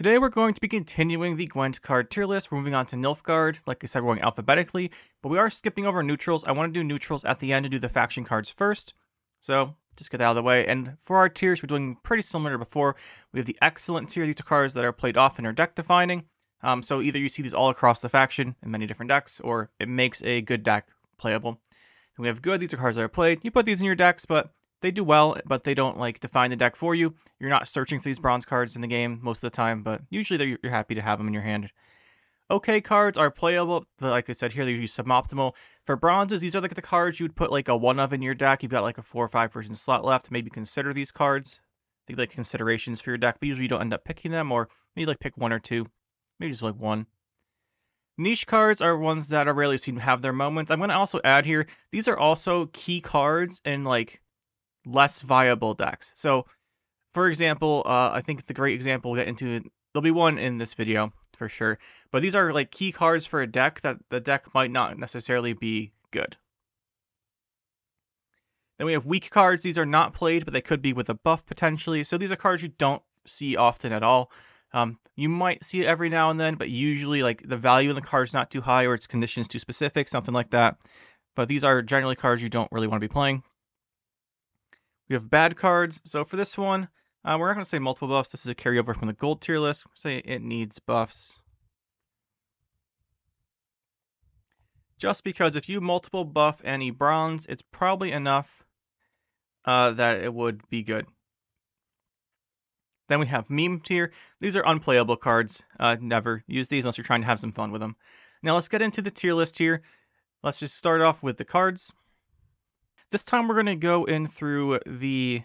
Today we're going to be continuing the Gwent card tier list. We're moving on to Nilfgaard. Like I said, we're going alphabetically, but we are skipping over neutrals. I want to do neutrals at the end to do the faction cards first. So just get that out of the way. And for our tiers, we're doing pretty similar to before. We have the excellent tier. These are cards that are played often or deck defining. So either you see these all across the faction in many different decks, or it makes a good deck playable. And we have good. These are cards that are played. You put these in your decks, but they do well, but they don't like define the deck for you. You're not searching for these bronze cards in the game most of the time, but usually you're happy to have them in your hand. Okay cards are playable, but like I said here, they're usually suboptimal. For bronzes, these are like the cards you would put like a one of in your deck. You've got like a 4 or 5 version slot left. Maybe consider these cards. They'd be like considerations for your deck, but usually you don't end up picking them, or maybe like pick 1 or 2. Maybe just like 1. Niche cards are ones that are rarely seen to have their moments. I'm going to also add here, these are also key cards in like less viable decks. So, for example, I think the great example we'll get into, there'll be one in this video for sure, but these are like key cards for a deck that the deck might not necessarily be good. Then we have weak cards. These are not played, but they could be with a buff potentially. So these are cards you don't see often at all. You might see it every now and then, but usually like the value in the card is not too high or its conditions too specific, something like that. But these are generally cards you don't really want to be playing. We have bad cards. So for this one, we're not going to say multiple buffs. This is a carryover from the gold tier list. We'll say it needs buffs. Just because if you multiple buff any bronze, it's probably enough that it would be good. Then we have meme tier. These are unplayable cards. Never use these unless you're trying to have some fun with them. Now let's get into the tier list here. Let's just start off with the cards. This time we're going to go in through the,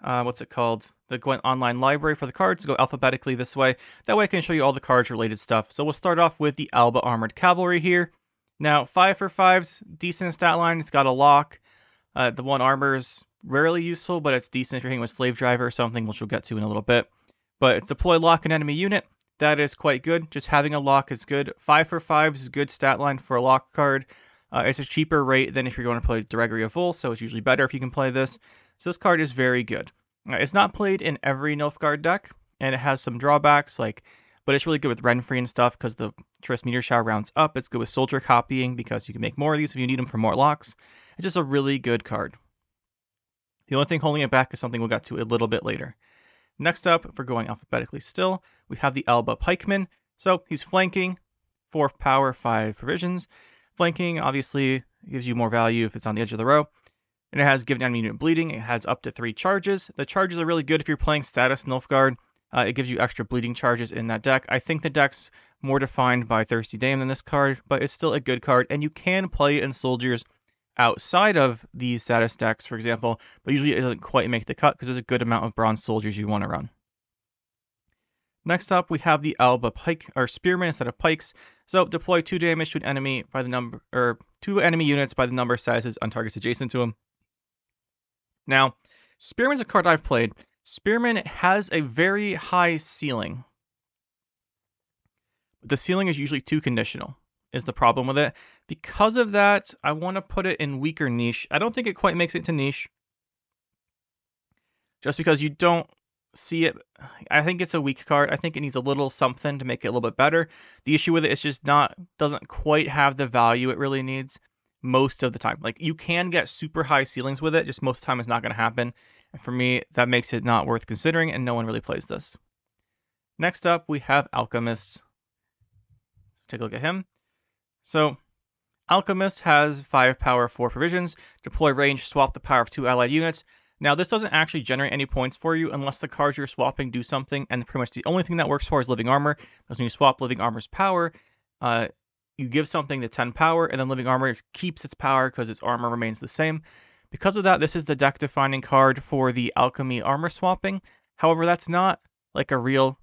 the Gwent Online library for the cards. Go alphabetically this way. That way I can show you all the cards related stuff. So we'll start off with the Alba Armored Cavalry here. Now 5 for 5's decent stat line. It's got a lock. The 1 armor is rarely useful, but it's decent if you're hitting with Slave Driver or something, which we'll get to in a little bit. But it's deploy lock an enemy unit. That is quite good. Just having a lock is good. 5 for 5 is a good stat line for a lock card. It's a cheaper rate than if you're going to play Directory of Vol, so it's usually better if you can play this. So this card is very good. It's not played in every Nilfgaard deck, and it has some drawbacks, but it's really good with Renfrey and stuff because the Tourist Meteor Shower rounds up. It's good with Soldier copying because you can make more of these if you need them for more locks. It's just a really good card. The only thing holding it back is something we'll get to a little bit later. Next up, if we're going alphabetically still, we have the Alba Pikeman. So he's flanking, 4 power, 5 provisions. Flanking obviously gives you more value if it's on the edge of the row. And it has given enemy unit bleeding. It has up to 3 charges. The charges are really good if you're playing status Nilfgaard. It gives you extra bleeding charges in that deck. I think the deck's more defined by Thirsty Dame than this card, but it's still a good card. And you can play it in soldiers outside of these status decks, for example, but usually it doesn't quite make the cut because there's a good amount of bronze soldiers you want to run. Next up, we have the Alba Spearman instead of pikes. So deploy 2 damage to an enemy by the number, or 2 enemy units by the number of statuses on targets adjacent to him. Now, Spearman's a card I've played. Spearman has a very high ceiling. The ceiling is usually too conditional, is the problem with it. Because of that, I want to put it in weaker niche. I don't think it quite makes it to niche. Just because you don't see it. I think it's a weak card. I think it needs a little something to make it a little bit better. The issue with it is just doesn't quite have the value it really needs most of the time. Like you can get super high ceilings with it, just most of the time it's not going to happen. And for me, that makes it not worth considering, and no one really plays this. Next up, we have Alchemist. Take a look at him. So Alchemist has 5 power, 4 provisions. Deploy range, swap the power of 2 allied units. Now, this doesn't actually generate any points for you unless the cards you're swapping do something, and pretty much the only thing that works for is Living Armor. Because when you swap Living Armor's power, you give something the 10 power, and then Living Armor keeps its power because its armor remains the same. Because of that, this is the deck-defining card for the Alchemy armor swapping. However, that's not like a real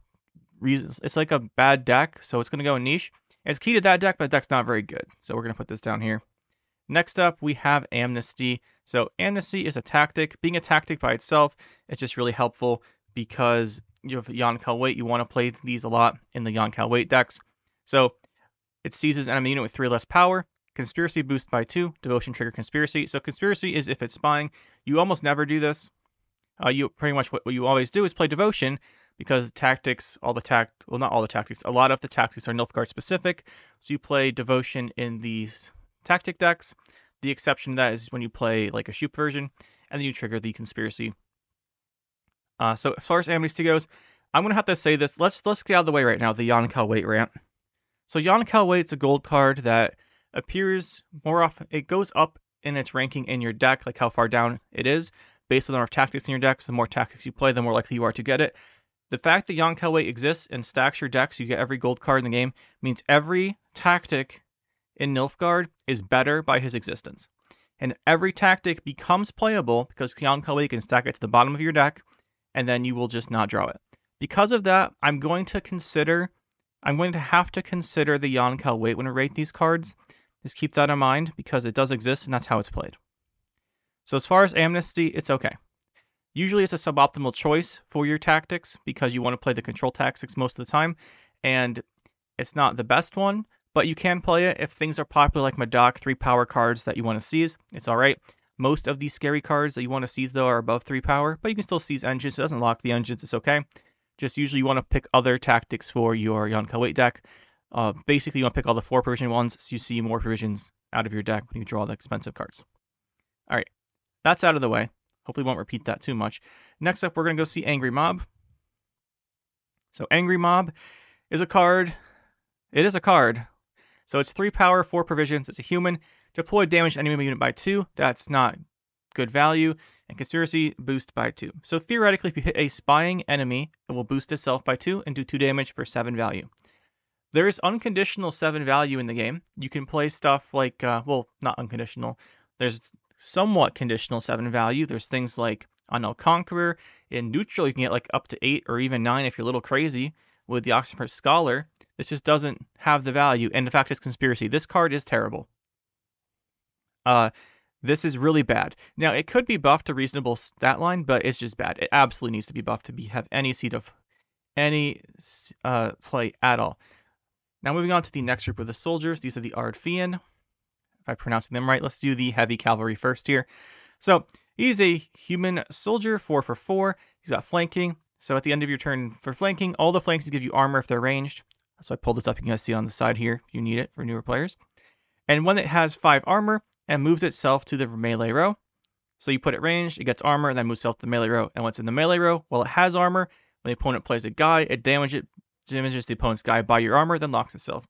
reason. It's like a bad deck, so it's going to go in niche. It's key to that deck, but the deck's not very good. So we're going to put this down here. Next up, we have Amnesty. So Amnesty is a tactic. Being a tactic by itself, it's just really helpful because you have Yonkel Weight. You want to play these a lot in the Yonkel Weight decks. So it seizes enemy unit with 3 less power. Conspiracy boost by 2. Devotion trigger Conspiracy. So Conspiracy is if it's spying. You almost never do this. You pretty much what you always do is play Devotion, because tactics, well, not all the tactics, a lot of the tactics are Nilfgaard specific. So you play Devotion in these tactic decks. The exception to that is when you play like a Shoop version, and then you trigger the Conspiracy. So as far as Amnesty goes, I'm going to have to say this. Let's get out of the way right now, the Yonkel Wait rant. So Yonkel Wait's a gold card that appears more often. It goes up in its ranking in your deck, like how far down it is, based on the number of tactics in your deck. So the more tactics you play, the more likely you are to get it. The fact that Yonkel Wait exists and stacks your deck so you get every gold card in the game means every tactic in Nilfgaard is better by his existence. And every tactic becomes playable because Yonkel Wait can stack it to the bottom of your deck, and then you will just not draw it. Because of that, I'm going to have to consider the Yonkel Wait when I rate these cards. Just keep that in mind because it does exist and that's how it's played. So as far as Amnesty, it's okay. Usually it's a suboptimal choice for your tactics because you want to play the control tactics most of the time, and it's not the best one, but you can play it if things are popular like Madoc, 3 power cards that you want to seize. It's alright. Most of these scary cards that you want to seize though are above 3 power, but you can still seize engines. It doesn't lock the engines, it's okay. Just usually you want to pick other tactics for your Yonkel Wait deck. Basically you want to pick all the 4 provision ones so you see more provisions out of your deck when you draw the expensive cards. Alright, that's out of the way. Hopefully won't repeat that too much. Next up, we're going to go see Angry Mob. So Angry Mob is a card. It is a card. So it's 3 power, 4 provisions. It's a human. Deploy damage to enemy unit by 2. That's not good value. And Conspiracy boost by 2. So theoretically, if you hit a spying enemy, it will boost itself by 2 and do 2 damage for 7 value. There is unconditional 7 value in the game. You can play stuff like, well, not unconditional. There's somewhat conditional 7 value. There's things like, I know, Conqueror. In neutral, you can get like up to 8 or even 9 if you're a little crazy with the Oxford Scholar. This just doesn't have the value. And the fact is Conspiracy. This card is terrible. This is really bad. Now, it could be buffed to reasonable stat line, but it's just bad. It absolutely needs to be buffed to have any seat of any play at all. Now, moving on to the next group of the soldiers. These are the Feainn. If I'm pronouncing them right, let's do the heavy cavalry first here. So he's a human soldier, 4 for 4. He's got flanking. So at the end of your turn for flanking, all the flanks give you armor if they're ranged. So I pulled this up. You can guys see it on the side here if you need it for newer players. And when it has 5 armor and moves itself to the melee row, so you put it ranged, it gets armor, and then moves itself to the melee row. And once in the melee row, while it has armor, when the opponent plays a guy, it damages the opponent's guy by your armor, then locks itself.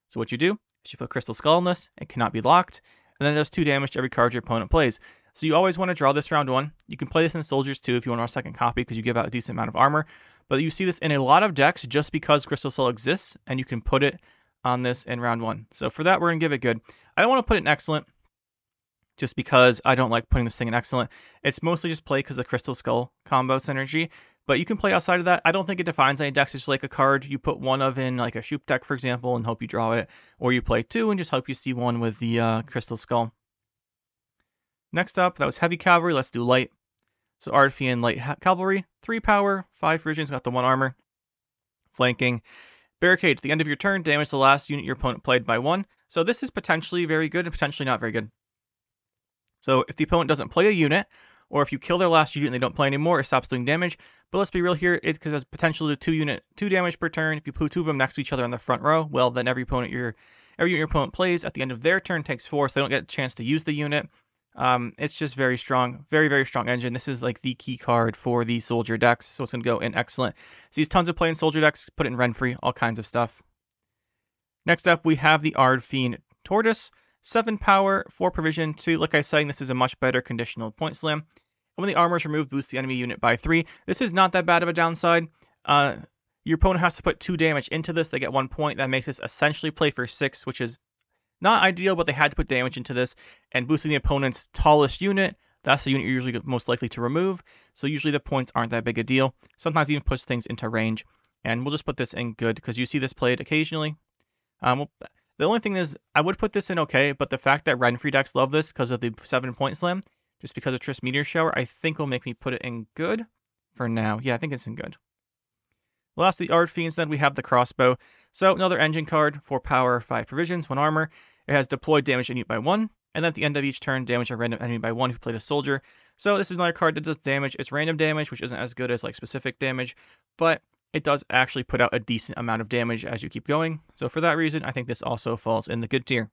So what you do is you put Crystal Skull in this. It cannot be locked. And then it does 2 damage to every card your opponent plays. So you always want to draw this round 1. You can play this in soldiers too if you want our second copy because you give out a decent amount of armor. But you see this in a lot of decks just because Crystal Skull exists, and you can put it on this in round 1. So for that, we're going to give it good. I don't want to put it in excellent just because I don't like putting this thing in excellent. It's mostly just play because of the Crystal Skull combo synergy. But you can play outside of that. I don't think it defines any decks. It's just like a card you put 1 of in like a Shoop deck, for example, and hope you draw it. Or you play 2 and just hope you see 1 with the Crystal Skull. Next up, that was Heavy Cavalry. Let's do Light. So Feainn Light Cavalry, 3 power, 5 provisions, got the 1 armor. Flanking. Barricade. At the end of your turn, damage the last unit your opponent played by 1. So this is potentially very good and potentially not very good. So if the opponent doesn't play a unit, or if you kill their last unit and they don't play anymore, it stops doing damage. But let's be real here, it's because it has potential to 2 damage per turn. If you put 2 of them next to each other on the front row, well, then every unit your opponent plays at the end of their turn takes 4, so they don't get a chance to use the unit. It's just very strong, very, very strong engine. This is like the key card for the soldier decks, so it's going to go in excellent. Sees tons of play in soldier decks, put it in Renfrey, all kinds of stuff. Next up, we have the Feainn Tortoise, 7 power, 4 provision, 2. Like I was saying, this is a much better conditional point slam. And when the armor is removed, boost the enemy unit by 3. This is not that bad of a downside. Your opponent has to put 2 damage into this. They get 1 point. That makes this essentially play for 6, which is not ideal, but they had to put damage into this. And boosting the opponent's tallest unit, that's the unit you're usually most likely to remove. So usually the points aren't that big a deal. Sometimes it even puts things into range. And we'll just put this in good because you see this played occasionally. The only thing is, I would put this in okay, but the fact that Renfrey decks love this because of the 7-point slam, just because of Triss Meteor Shower, I think will make me put it in good for now. Yeah, I think it's in good. Last of the Feains, then we have the Crossbow. So another engine card, 4 power, 5 provisions, 1 armor. It has deployed damage unit by 1, and then at the end of each turn, damage a random enemy by 1 if you played a soldier. So this is another card that does damage. It's random damage, which isn't as good as like specific damage, but it does actually put out a decent amount of damage as you keep going. So for that reason, I think this also falls in the good tier.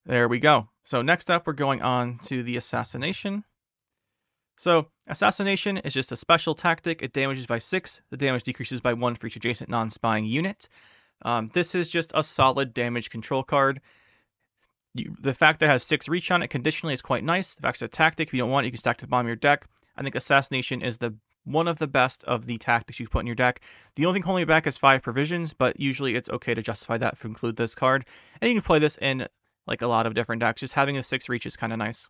There we go. So next up, we're going on to the Assassination. So Assassination is just a special tactic. It damages by 6. The damage decreases by 1 for each adjacent non-spying unit. This is just a solid damage control card. The fact that it has 6 reach on it conditionally is quite nice. The fact it's a tactic, if you don't want it, you can stack to the bottom of your deck. I think Assassination is one of the best of the tactics you put in your deck. The only thing holding it back is 5 provisions, but usually it's okay to justify that to include this card. And you can play this in like a lot of different decks. Just having a 6 reach is kind of nice.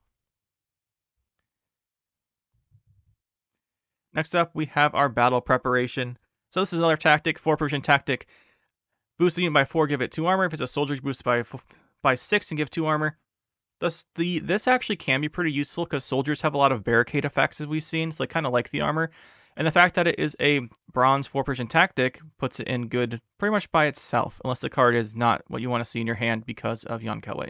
Next up, we have our Battle Preparation. So this is another tactic, 4 provision tactic. Boosting it by 4, give it 2 armor. If it's a soldier, boost by 6 and give 2 armor. This actually can be pretty useful because soldiers have a lot of barricade effects, as we've seen, so I kind of like the armor. And the fact that it is a bronze 4 provision tactic puts it in good pretty much by itself, unless the card is not what you want to see in your hand because of Yonkel.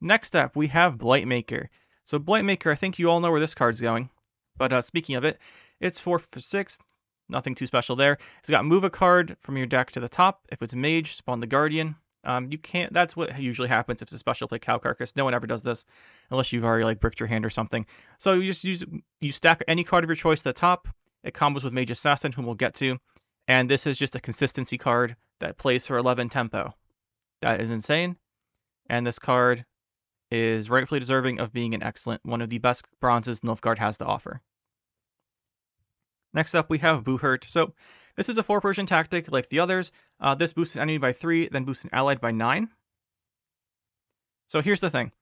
Next up, we have Blightmaker. So Blightmaker, I think you all know where this card's going. But speaking of it, it's 4 for 6. Nothing too special there. It's got move a card from your deck to the top. If it's Mage, spawn the Guardian. You can't. That's what usually happens if it's a special play Cow Carcass. No one ever does this unless you've already like bricked your hand or something. So you just you stack any card of your choice to the top. It combos with Mage Assassin, whom we'll get to, and this is just a consistency card that plays for 11 tempo. That is insane, and this card is rightfully deserving of being an excellent, one of the best bronzes Nilfgaard has to offer. Next up, we have Boohurt. So this is a 4 provision tactic like the others. This boosts an enemy by 3, then boosts an allied by 9. So here's the thing.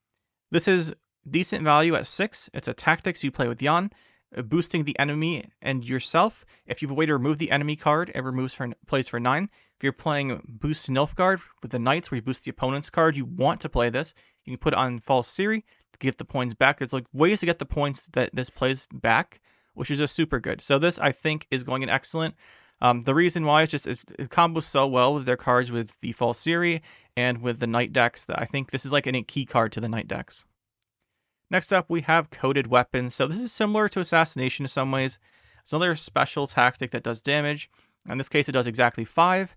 This is decent value at 6. It's a tactic, so you play with Jan, boosting the enemy and yourself. If you have a way to remove the enemy card, it plays for 9. If you're playing Boost Nilfgaard with the Knights, where you boost the opponent's card, you want to play this. You can put it on False Siri to get the points back. There's like ways to get the points that this plays back, which is just super good. So this, I think, is going in excellent. The reason why is just it combos so well with their cards with the False Siri and with the Knight decks that I think this is like a key card to the Knight decks. Next up, we have Coated Weapons. So this is similar to Assassination in some ways. It's another special tactic that does damage. In this case, it does exactly 5,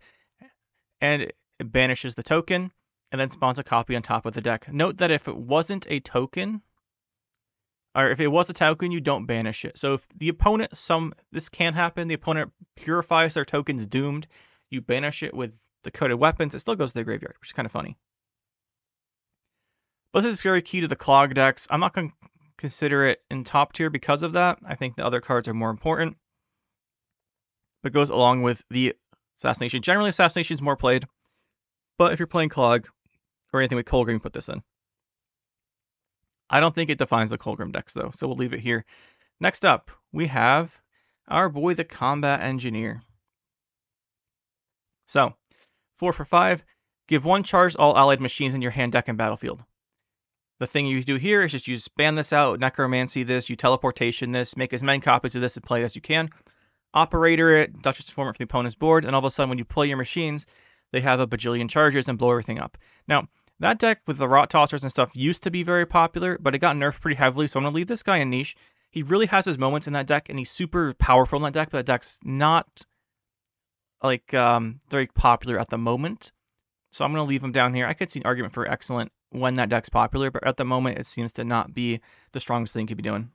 and it banishes the token, and then spawns a copy on top of the deck. Note that if it wasn't a token, or if it was a token, you don't banish it. So if the opponent, this can happen, the opponent purifies their tokens doomed, you banish it with the Coated Weapons, it still goes to the graveyard, which is kind of funny. But this is very key to the Clog decks. I'm not going to consider it in top tier because of that. I think the other cards are more important. But it goes along with the Assassination. Generally, Assassination is more played. But if you're playing Clog or anything with Colgrim, put this in. I don't think it defines the Colgrim decks, though, so we'll leave it here. Next up, we have our boy, the Combat Engineer. So, 4 for 5. Give 1 charge to all allied machines in your hand, deck, and battlefield. The thing you do here is just you spam this out, Necromancy this, you teleportation this, make as many copies of this and play it as you can. Operator it, Duchess Informant for the opponent's board, and all of a sudden when you play your machines, they have a bajillion charges and blow everything up. Now, that deck with the Rot Tossers and stuff used to be very popular, but it got nerfed pretty heavily, so I'm going to leave this guy in niche. He really has his moments in that deck, and he's super powerful in that deck, but that deck's not like very popular at the moment. So I'm going to leave him down here. I could see an argument for excellent when that deck's popular, but at the moment it seems to not be the strongest thing you could be doing.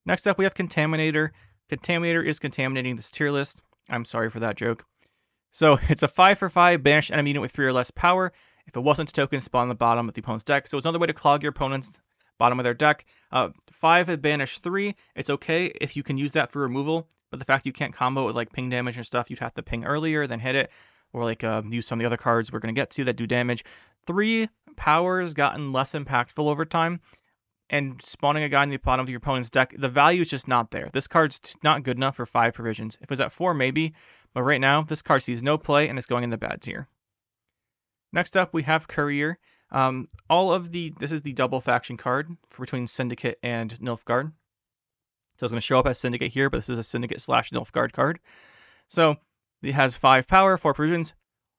Next up, we have Contaminator. Contaminator is contaminating this tier list. I'm sorry for that joke. So it's a 5 for 5, banish enemy unit with 3 or less power. If it wasn't a token, spawn on the bottom of the opponent's deck. So it's another way to clog your opponent's bottom of their deck. 5 at banish 3. It's okay if you can use that for removal, but the fact you can't combo with like ping damage and stuff, you'd have to ping earlier, then hit it, or like use some of the other cards we're going to get to that do damage. 3 power has gotten less impactful over time, and spawning a guy in the bottom of your opponent's deck, the value is just not there. This card's not good enough for 5 provisions. If it was at 4, maybe, but right now, this card sees no play and it's going in the bad tier. Next up, we have Courier. This is the double faction card between Syndicate and Nilfgaard. So it's going to show up as Syndicate here, but this is a Syndicate/Nilfgaard card. So it has 5 power, 4 provisions.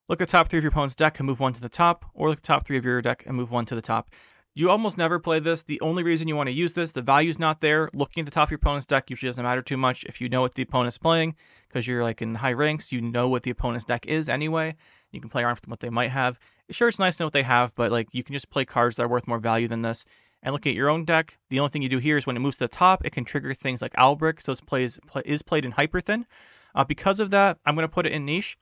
Look at the top 3 of your opponent's deck and move 1 to the top, or look at the top 3 of your deck and move 1 to the top. You almost never play this. The only reason you want to use this, the value's not there. Looking at the top of your opponent's deck usually doesn't matter too much if you know what the opponent's playing, because you're like in high ranks, you know what the opponent's deck is anyway. You can play around with what they might have. Sure, it's nice to know what they have, but like you can just play cards that are worth more value than this. And looking at your own deck, the only thing you do here is when it moves to the top, it can trigger things like Albric, so it is played in hyper thin. Because of that, I'm going to put it in niche.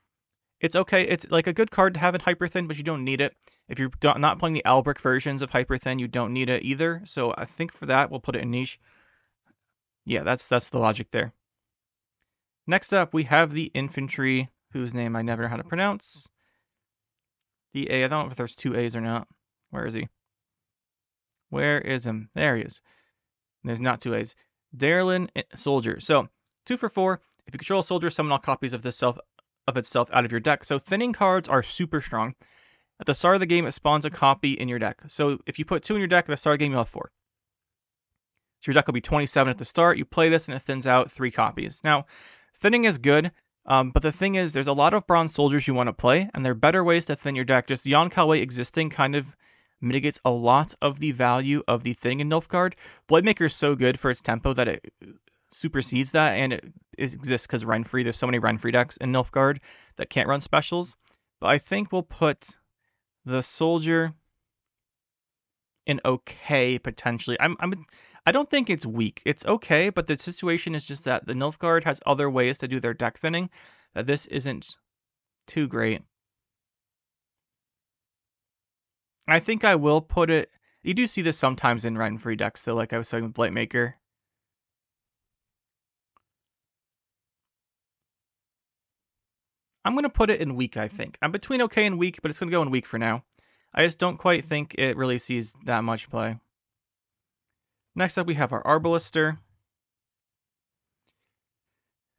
It's okay. It's like a good card to have in hyper thin, but you don't need it. If you're not playing the Albric versions of hyper thin, you don't need it either. So I think for that, we'll put it in niche. Yeah, that's the logic there. Next up, we have the infantry, whose name I never know how to pronounce. The A. I don't know if there's two A's or not. Where is he? Where is him? There he is. There's not two A's. Daerlan Soldier. So 2 for 4. If you control a soldier, summon all copies of itself out of your deck. So thinning cards are super strong. At the start of the game, it spawns a copy in your deck. So if you put 2 in your deck, at the start of the game, you'll have 4. So your deck will be 27 at the start. You play this and it thins out 3 copies. Now, thinning is good, but the thing is, there's a lot of bronze soldiers you want to play, and there are better ways to thin your deck. Just Yonkalwe existing kind of mitigates a lot of the value of the thinning in Nilfgaard. Blademaker is so good for its tempo that it supersedes that, and it exists because Renfree. There's so many Renfree decks in Nilfgaard that can't run specials. But I think we'll put the soldier in okay potentially. I don't think it's weak. It's okay, but the situation is just that the Nilfgaard has other ways to do their deck thinning. That this isn't too great. I think I will put it. You do see this sometimes in Renfree decks, though, like I was saying with Blightmaker. I'm going to put it in weak, I think. I'm between okay and weak, but it's going to go in weak for now. I just don't quite think it really sees that much play. Next up, we have our Arbalister.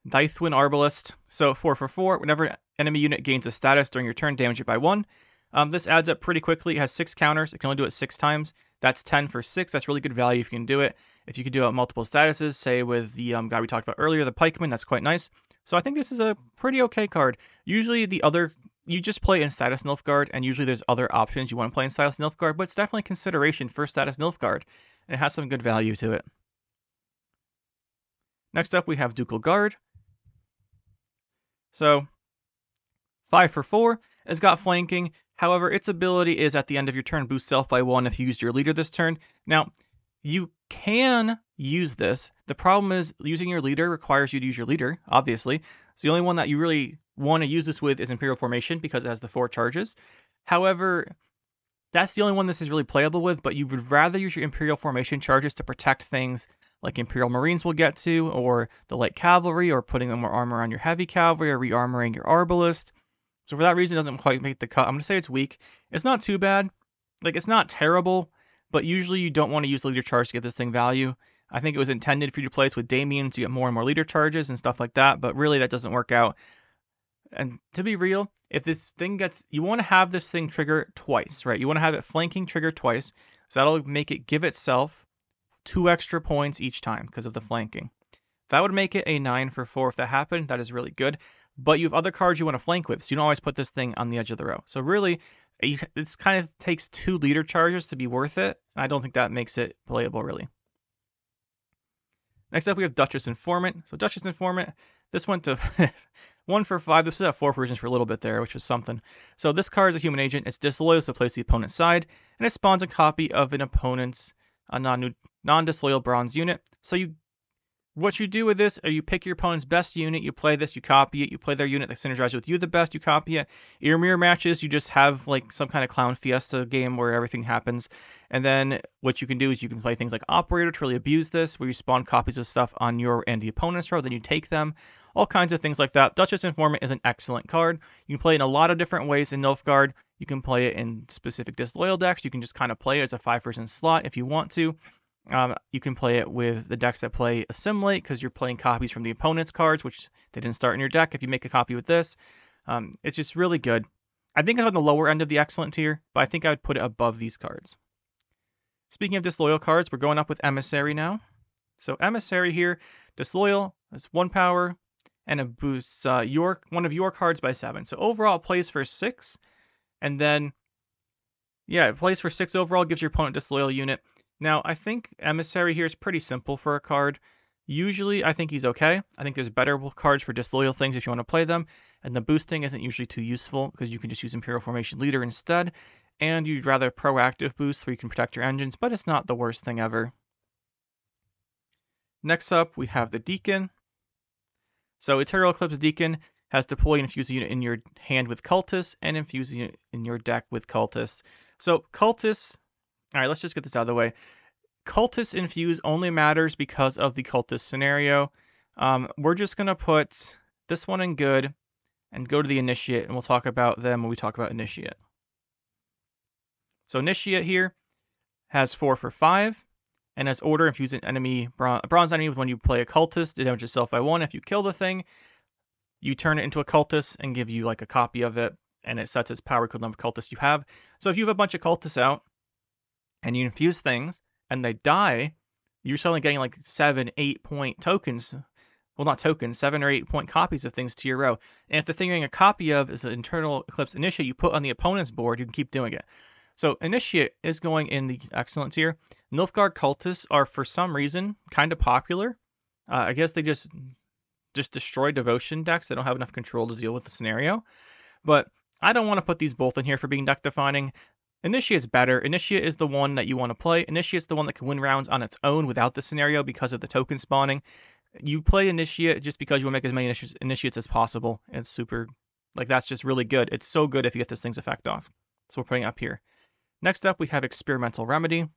Deithwen Arbalest. So 4 for 4. Whenever enemy unit gains a status during your turn, damage it by 1. This adds up pretty quickly. It has 6 counters. It can only do it 6 times. That's 10 for 6. That's really good value if you can do it. If you could do it multiple statuses, say with the guy we talked about earlier, the Pikeman, that's quite nice. So I think this is a pretty okay card. Usually you just play in status Nilfgaard, and usually there's other options you want to play in status Nilfgaard, but it's definitely consideration for status Nilfgaard, and it has some good value to it. Next up, we have Ducal Guard. So 5 for 4. It's got flanking. However, its ability is at the end of your turn, boost self by 1 if you used your leader this turn. Now, you can use this. The problem is using your leader requires you to use your leader, obviously. So the only one that you really want to use this with is Imperial Formation because it has the 4 charges. However, that's the only one this is really playable with, but you would rather use your Imperial Formation charges to protect things like Imperial Marines we'll get to, or the light cavalry, or putting more armor on your heavy cavalry, or rearmoring your Arbalest. So for that reason, it doesn't quite make the cut. I'm going to say it's weak. It's not too bad. Like, it's not terrible, but usually you don't want to use leader charge to get this thing value. I think it was intended for you to play it with Damians to get more and more leader charges and stuff like that, but really that doesn't work out. And to be real, if this thing gets... You want to have this thing trigger twice, right? You want to have it flanking trigger twice, so that'll make it give itself 2 extra points each time because of the flanking. That would make it a 9 for 4 if that happened. That is really good. But you have other cards you want to flank with, so you don't always put this thing on the edge of the row. So really, this kind of takes 2 leader charges to be worth it. I don't think that makes it playable, really. Next up, we have Duchess Informant. So Duchess Informant, this went to 1 for 5. This was at 4 versions for a little bit there, which was something. So this card is a human agent. It's disloyal, so it plays the opponent's side, and it spawns a copy of an opponent's non-disloyal bronze unit. So what you do with this, you pick your opponent's best unit, you play this, you copy it, you play their unit that synergizes with you the best, you copy it. Your mirror matches, you just have like some kind of clown fiesta game where everything happens. And then what you can do is you can play things like Operator to really abuse this, where you spawn copies of stuff on your and the opponent's row, then you take them. All kinds of things like that. Duchess Informant is an excellent card. You can play it in a lot of different ways in Nilfgaard. You can play it in specific disloyal decks. You can just kind of play it as a 5-person slot if you want to. You can play it with the decks that play Assimilate because you're playing copies from the opponent's cards, which they didn't start in your deck. If you make a copy with this, it's just really good. I think it's on the lower end of the excellent tier, but I think I would put it above these cards. Speaking of disloyal cards, we're going up with Emissary now. So Emissary here, disloyal, has 1 power, and it boosts one of your cards by 7. So overall, it plays for 6, and then Yeah, it plays for 6 overall, gives your opponent disloyal unit. Now, I think Emissary here is pretty simple for a card. Usually, I think he's okay. I think there's better cards for disloyal things if you want to play them, and the boosting isn't usually too useful because you can just use Imperial Formation Leader instead, and you'd rather proactive boost where you can protect your engines, but it's not the worst thing ever. Next up, we have the Deacon. So Ethereal Eclipse Deacon has deploy and infuse a unit in your hand with Cultists, and infuse a unit in your deck with Cultists. So Cultists, all right, let's just get this out of the way. Cultist infuse only matters because of the cultist scenario. We're just going to put this one in good and go to the initiate, and we'll talk about them when we talk about initiate. So initiate here has 4 for 5, and as order, infuse an enemy, a bronze enemy when you play a cultist, it damages itself by 1. If you kill the thing, you turn it into a cultist and give you like a copy of it, and it sets its power equivalent of cultists you have. So if you have a bunch of cultists out, and you infuse things, and they die, you're suddenly getting like 7-8 point tokens. Well, not tokens, 7 or 8 point copies of things to your row. And if the thing you're getting a copy of is an internal Eclipse Initiate you put on the opponent's board, you can keep doing it. So Initiate is going in the excellent tier. Nilfgaard cultists are for some reason kind of popular. I guess they just destroy devotion decks. They don't have enough control to deal with the scenario. But I don't want to put these both in here for being deck defining. Initiate's better. Initiate is the one that you want to play. Initiate's the one that can win rounds on its own without the scenario because of the token spawning. You play Initiate just because you want to make as many initiates as possible. It's super, like that's just really good. It's so good if you get this thing's effect off. So we're putting it up here. Next up, we have Experimental Remedy.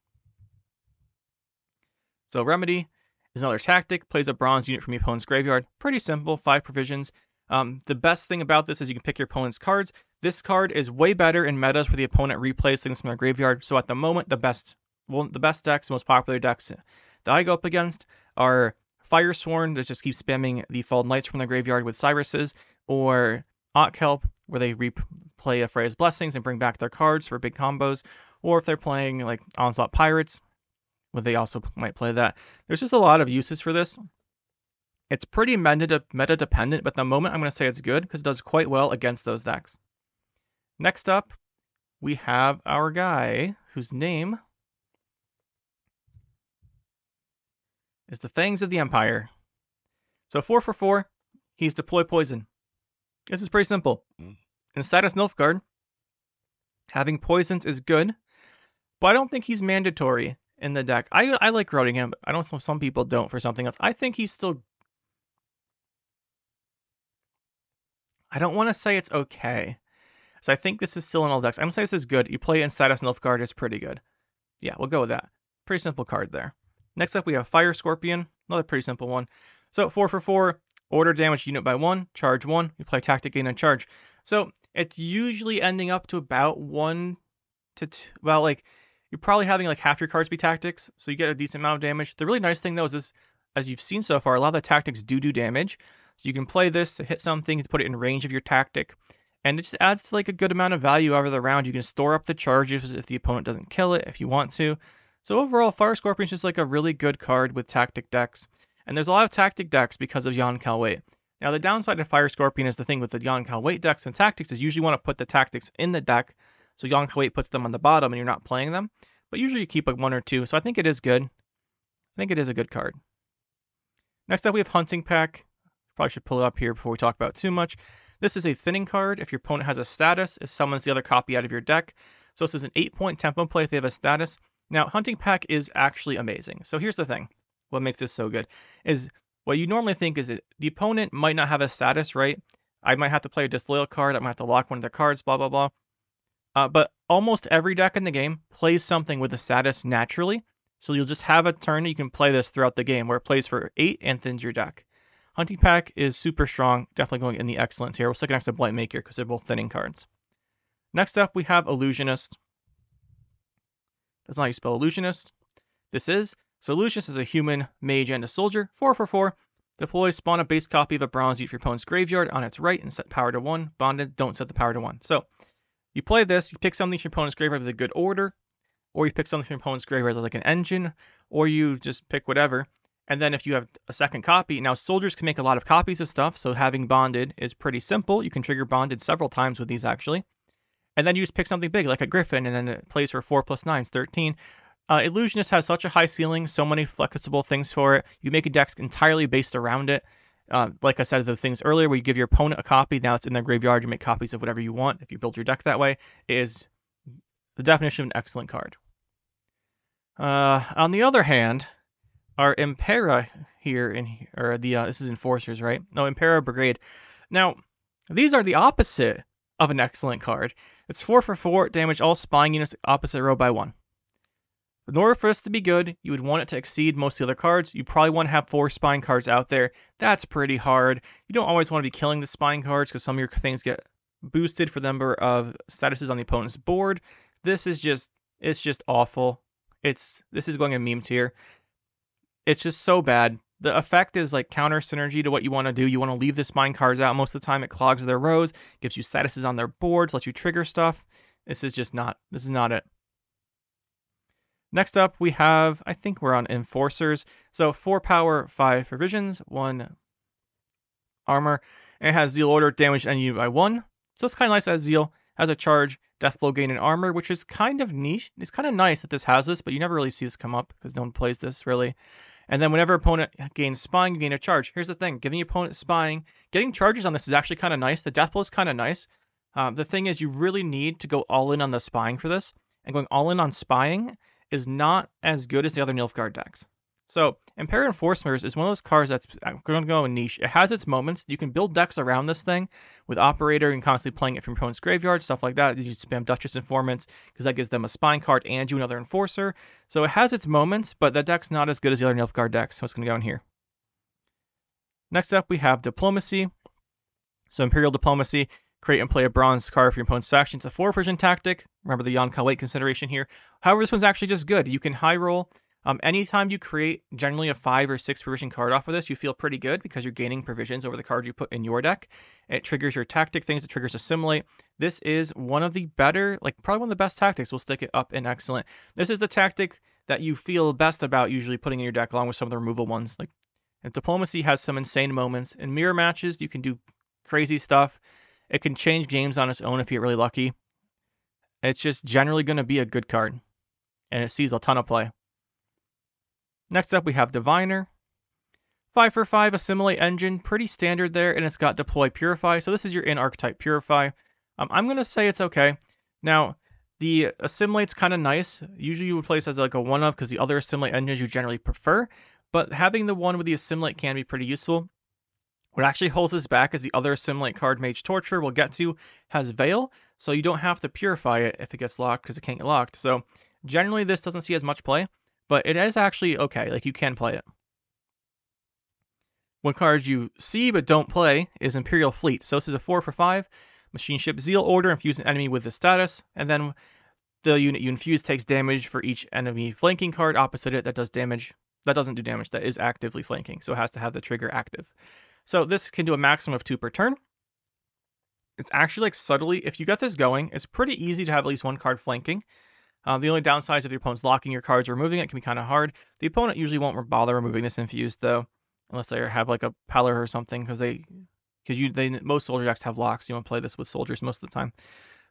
So Remedy is another tactic, plays a bronze unit from your opponent's graveyard. Pretty simple, 5 provisions. The best thing about this is you can pick your opponent's cards. This card is way better in metas where the opponent replays things from their graveyard. So at the moment, the best decks, most popular decks that I go up against are Firesworn that just keep spamming the Fallen Knights from their graveyard with Cyruses, or Otkelp, where they replay a Freya's Blessings and bring back their cards for big combos, or if they're playing like Onslaught Pirates, where they also might play that. There's just a lot of uses for this. It's pretty meta dependent, but at the moment I'm going to say it's good because it does quite well against those decks. Next up, we have our guy whose name is the Fangs of the Empire. So 4 for 4, he's deploy poison. This is pretty simple. In status Nilfgaard, having poisons is good, but I don't think he's mandatory in the deck. I like routing him, but I don't know, some people don't for something else. I think he's still, I don't want to say it's okay. So I think this is still in all decks. I'm going to say this is good. You play it in status Nilfgaard, it's pretty good. Yeah, we'll go with that. Pretty simple card there. Next up, we have Fire Scorpion. Another pretty simple one. So 4 for 4, order damage unit by 1, charge 1. You play tactic, gain a charge. So it's usually ending up to about 1 to 2. Well, like you're probably having like half your cards be tactics, so you get a decent amount of damage. The really nice thing though is this, as you've seen so far, a lot of the tactics do damage. So you can play this to hit something, to put it in range of your tactic. And it just adds to like a good amount of value over the round. You can store up the charges if the opponent doesn't kill it if you want to. So overall, Fire Scorpion is just like a really good card with tactic decks. And there's a lot of tactic decks because of Yonkel Weight. Now the downside of Fire Scorpion is the thing with the Yonkel Weight decks and tactics is usually want to put the tactics in the deck. So Yonkel Weight puts them on the bottom and you're not playing them. But usually you keep like 1 or 2. So I think it is good. I think it is a good card. Next up we have Hunting Pack. Probably should pull it up here before we talk about it too much. This is a thinning card. If your opponent has a status, it summons the other copy out of your deck. So this is an 8-point tempo play if they have a status. Now, Hunting Pack is actually amazing. So here's the thing. What makes this so good is what you normally think is the opponent might not have a status, right? I might have to play a disloyal card. I might have to lock one of their cards, blah, blah, blah. But almost every deck in the game plays something with a status naturally. So you'll just have a turn. You can play this throughout the game where it plays for 8 and thins your deck. Hunting Pack is super strong, definitely going in the excellent tier. We'll stick it next to Blight Maker because they're both thinning cards. Next up, we have Illusionist. That's not how you spell Illusionist. This is. So Illusionist is a human, mage, and a soldier. 4 for 4. Deploy, spawn a base copy of a bronze unit for your opponent's graveyard on its right and set power to 1. Bonded, don't set the power to 1. So you play this, you pick something from your opponent's graveyard with a good order, or you pick something from your opponent's graveyard like an engine, or you just pick whatever. And then if you have a second copy, now soldiers can make a lot of copies of stuff, so having bonded is pretty simple. You can trigger bonded several times with these actually. And then you just pick something big, like a Griffin, and then it plays for 4 plus 9 is 13. Illusionist has such a high ceiling, so many flexible things for it. You make a deck entirely based around it. Like I said, the things earlier where you give your opponent a copy, now it's in their graveyard, you make copies of whatever you want. If you build your deck that way, it is the definition of an excellent card. On the other hand, our Impera here, this is Enforcers, right? No, Impera Brigade. Now, these are the opposite of an excellent card. It's 4 for 4, damage all spying units opposite row by 1. In order for this to be good, you would want it to exceed most of the other cards. You probably want to have 4 spying cards out there. That's pretty hard. You don't always want to be killing the spying cards because some of your things get boosted for the number of statuses on the opponent's board. This is just, it's just awful. This is going in meme tier. It's just so bad. The effect is like counter synergy to what you want to do. You want to leave the spine cards out most of the time. It clogs their rows, gives you statuses on their boards, lets you trigger stuff. This is not it. Next up, we have, I think we're on Enforcers. So 4 power, 5 provisions, 1 armor, and it has Zeal Order, damage enemy by 1. So it's kind of nice as Zeal has a charge, death blow gain, and armor, which is kind of niche. It's kind of nice that this has this, but you never really see this come up because no one plays this really. And then whenever opponent gains spying, you gain a charge. Here's the thing, giving your opponent spying, getting charges on this is actually kind of nice. The death blow is kind of nice. The thing is you really need to go all in on the spying for this, and going all in on spying is not as good as the other Nilfgaard decks. So Impera Enforcers is one of those cards that's going to go in niche. It has its moments. You can build decks around this thing with Operator and constantly playing it from your opponent's graveyard, stuff like that. You spam Duchess Informant because that gives them a spine card and you another Enforcer. So it has its moments, but that deck's not as good as the other Nilfgaard decks, so it's going to go in here. Next up, we have Diplomacy. So Imperial Diplomacy, create and play a bronze card for your opponent's faction. It's a 4 provision tactic. Remember the Yonka weight consideration here. However, this one's actually just good. You can high roll. Anytime you create generally a 5 or 6 provision card off of this, you feel pretty good because you're gaining provisions over the cards you put in your deck. It triggers your tactic things. It triggers Assimilate. This is one of the better, probably one of the best tactics. We'll stick it up in excellent. This is the tactic that you feel best about usually putting in your deck along with some of the removal ones. And Diplomacy has some insane moments. In mirror matches, you can do crazy stuff. It can change games on its own if you get really lucky. It's just generally going to be a good card. And it sees a ton of play. Next up, we have Diviner. 5 for 5, Assimilate Engine. Pretty standard there, and it's got Deploy Purify. So this is your in-archetype Purify. I'm going to say it's okay. Now, the Assimilate's kind of nice. Usually you would place as like a 1-of because the other Assimilate engines you generally prefer. But having the one with the Assimilate can be pretty useful. What actually holds this back is the other Assimilate card, Mage Torturer, we'll get to, has Veil. So you don't have to Purify it if it gets locked because it can't get locked. So generally this doesn't see as much play. But it is actually okay, you can play it. One card you see but don't play is Imperial Fleet. So this is a 4 for 5, Machine Ship Zeal Order, infuse an enemy with the status, and then the unit you infuse takes damage for each enemy flanking card opposite it that does damage. That doesn't do damage, that is actively flanking, so it has to have the trigger active. So this can do a maximum of 2 per turn. It's actually subtly, if you get this going, it's pretty easy to have at least one card flanking. The only downside is if your opponent's locking your cards or removing it, can be kind of hard. The opponent usually won't bother removing this infused though, unless they have a Pallor or something, because most soldier decks have locks. You want to play this with soldiers most of the time.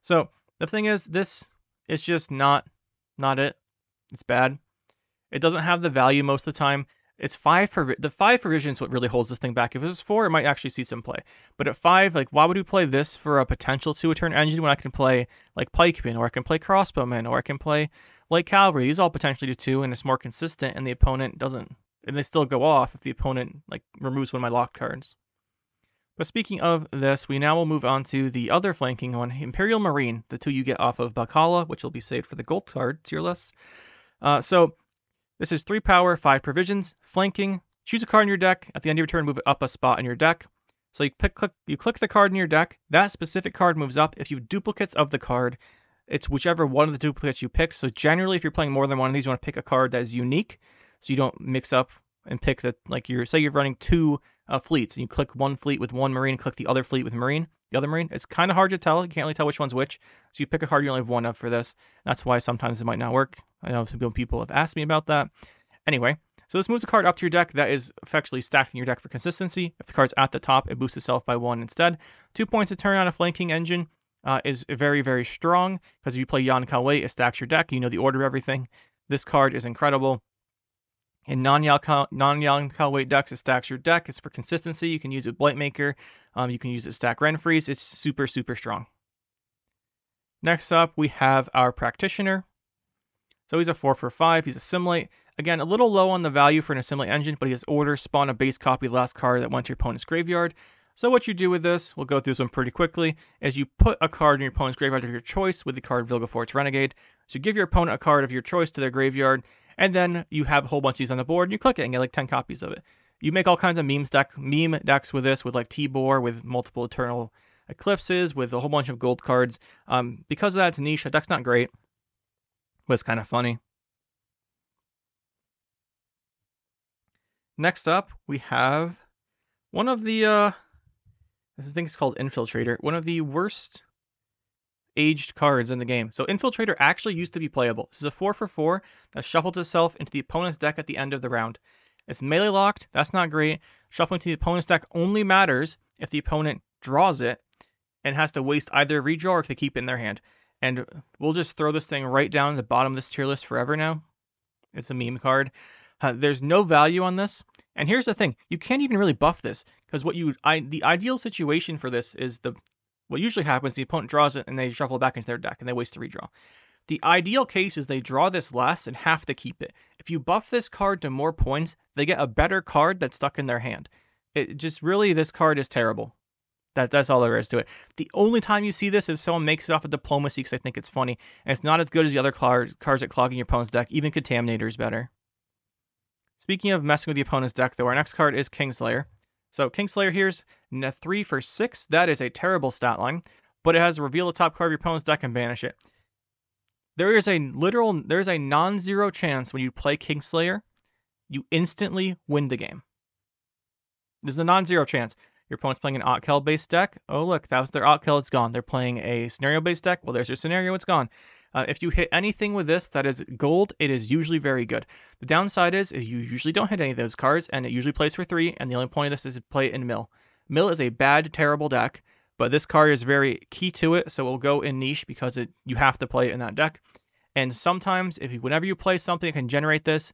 So the thing is, this is just not it. It's bad. It doesn't have the value most of the time. It's 5 for the 5 provisions what really holds this thing back. If it was 4, it might actually see some play. But at 5, why would we play this for a potential 2-turn engine when I can play Pikeman, or I can play Crossbowman, or I can play Cavalry? These all potentially do 2, and it's more consistent, and the opponent doesn't, and they still go off if the opponent removes one of my locked cards. But speaking of this, we now will move on to the other flanking one, Imperial Marine, the 2 you get off of Bakala, which will be saved for the gold card tier list. So this is 3 power, 5 provisions, flanking. Choose a card in your deck. At the end of your turn, move it up a spot in your deck. So you click the card in your deck. That specific card moves up. If you have duplicates of the card, it's whichever one of the duplicates you picked. So generally, if you're playing more than one of these, you want to pick a card that is unique, so you don't mix up and pick that. Say you're running 2 fleets, and you click one fleet with one marine, click the other fleet with the other marine. It's kind of hard to tell. You can't really tell which one's which. So you pick a card you only have 1 of for this. That's why sometimes it might not work. I know some people have asked me about that. Anyway, so this moves a card up to your deck that is effectively stacked in your deck for consistency. If the card's at the top, it boosts itself by 1 instead. 2 points a turn on a flanking engine. is very, very strong, because if you play Yon Kalwei, it stacks your deck. You know the order of everything. This card is incredible. In non-Yon Kalwei decks, it stacks your deck. It's for consistency. You can use it with Blightmaker. You can use it to stack Renfrees. It's super, super strong. Next up, we have our Practitioner. So he's a 4/5. He's Assimilate. Again, a little low on the value for an Assimilate engine, but he has Order, spawn a base copy of the last card that went to your opponent's graveyard. So what you do with this, we'll go through this one pretty quickly, is you put a card in your opponent's graveyard of your choice with the card Vilgefortz Renegade. So you give your opponent a card of your choice to their graveyard, and then you have a whole bunch of these on the board, and you click it and get like 10 copies of it. You make all kinds of meme decks with this, with like Tibor, with multiple Eternal Eclipses, with a whole bunch of gold cards. Because of that, it's niche. The deck's not great, but it's kind of funny. Next up, we have one of the, this thing is called Infiltrator, one of the worst aged cards in the game. So Infiltrator actually used to be playable. This is a 4/4 that shuffles itself into the opponent's deck at the end of the round. It's melee locked, that's not great. Shuffling to the opponent's deck only matters if the opponent draws it and has to waste either a redraw or to keep it in their hand. And we'll just throw this thing right down the bottom of this tier list forever now. It's a meme card. There's no value on this. And here's the thing, you can't even really buff this, because the ideal situation for this is what usually happens, the opponent draws it and they shuffle it back into their deck and they waste a redraw. The ideal case is they draw this less and have to keep it. If you buff this card to more points, they get a better card that's stuck in their hand. It just really, this card is terrible. That's all there is to it. The only time you see this is if someone makes it off of Diplomacy, because I think it's funny. And it's not as good as the other cards that clogging your opponent's deck. Even Contaminator is better. Speaking of messing with the opponent's deck, though, our next card is Kingslayer. So Kingslayer here's 3 for 6. That is a terrible stat line, but it has reveal the top card of your opponent's deck and banish it. There's a non-zero chance when you play Kingslayer, you instantly win the game. There's a non-zero chance. Your opponent's playing an Otkel-based deck. Oh, look, that was their Otkel. It's gone. They're playing a scenario-based deck. Well, there's your scenario. It's gone. If you hit anything with this that is gold, it is usually very good. The downside is you usually don't hit any of those cards, and it usually plays for 3, and the only point of this is to play it in Mill. Mill is a bad, terrible deck, but this card is very key to it, so it will go in niche because you have to play it in that deck. And sometimes, whenever you play something that can generate this,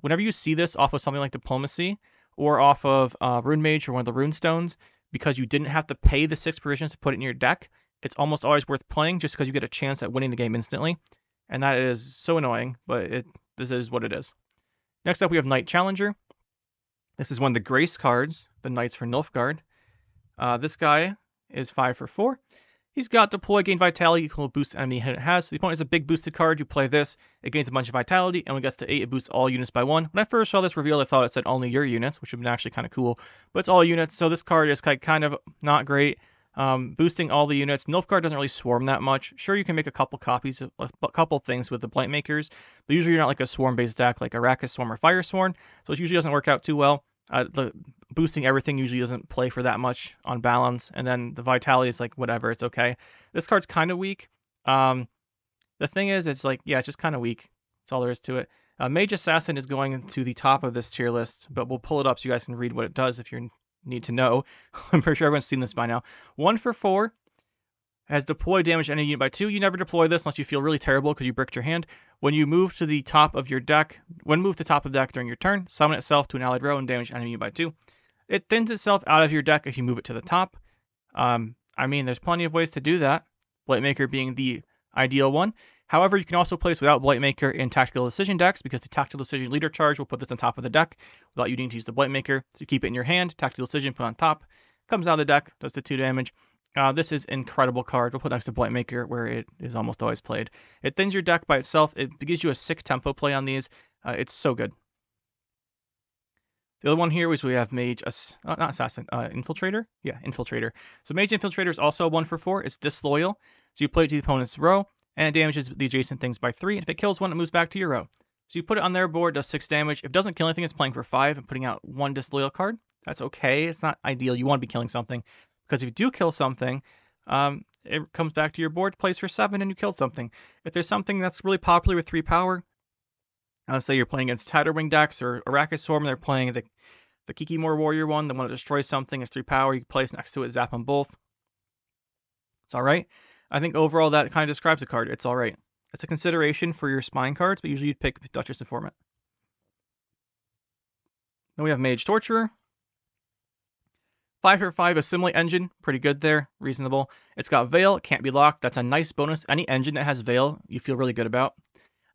whenever you see this off of something like Diplomacy, or off of Rune Mage or one of the Rune Stones, because you didn't have to pay the 6 provisions to put it in your deck, it's almost always worth playing just because you get a chance at winning the game instantly. And that is so annoying, but this is what it is. Next up, we have Knight Challenger. This is one of the Grace cards, the Knights for Nilfgaard. This guy is 5 for 4. He's got Deploy, gain Vitality, equal boost enemy hit it has. So the opponent is a big boosted card. You play this, it gains a bunch of Vitality, and when it gets to 8, it boosts all units by 1. When I first saw this reveal, I thought it said only your units, which would have been actually kind of cool. But it's all units, so this card is kind of not great. Boosting all the units. Nilfgaard doesn't really swarm that much. Sure, you can make a couple copies of a couple things with the Blightmakers, but usually you're not like a swarm-based deck like Arrakis Swarm or Fire Sworn, so it usually doesn't work out too well. The boosting everything usually doesn't play for that much on balance, and then the Vitality is like whatever, it's okay. This card's kind of weak. The thing is, it's like, yeah, it's just kind of weak. That's all there is to it. Mage Assassin is going to the top of this tier list, but we'll pull it up so you guys can read what it does if you need to know. I'm pretty sure everyone's seen this by now. 1 for 4. Has deploy damage any unit by 2. You never deploy this unless you feel really terrible because you bricked your hand. When you move to the top of your deck, moved to top of the deck during your turn, summon itself to an allied row and damage enemy unit by 2. It thins itself out of your deck if you move it to the top. I mean, there's plenty of ways to do that. Blightmaker being the ideal one. However, you can also play this without Blightmaker in Tactical Decision decks, because the Tactical Decision Leader Charge will put this on top of the deck without you needing to use the Blightmaker. So you keep it in your hand, Tactical Decision put on top, comes out of the deck, does the 2 damage. This is an incredible card. We'll put next to Blightmaker, where it is almost always played. It thins your deck by itself. It gives you a 6 tempo play on these. It's so good. The other one here is we have Mage, not Assassin, Infiltrator? Yeah, Infiltrator. So Mage Infiltrator is also 1 for 4. It's disloyal. So you play it to the opponent's row, and it damages the adjacent things by 3. And if it kills one, it moves back to your row. So you put it on their board, does 6 damage. If it doesn't kill anything, it's playing for 5 and putting out 1 disloyal card. That's okay. It's not ideal. You want to be killing something. Because if you do kill something, it comes back to your board, plays for 7, and you killed something. If there's something that's really popular with 3 power, say you're playing against Tatterwing decks or Arrakis Swarm, they're playing the Kikimor Warrior one, they want to destroy something, it's 3 power, you can place next to it, zap them both. It's all right. I think overall that kind of describes the card. It's all right. It's a consideration for your spying cards, but usually you'd pick Duchess Informant. Then we have Mage Torturer. 5 for 5, Assimilate Engine, pretty good there, reasonable. It's got Veil, can't be locked, that's a nice bonus. Any engine that has Veil, you feel really good about.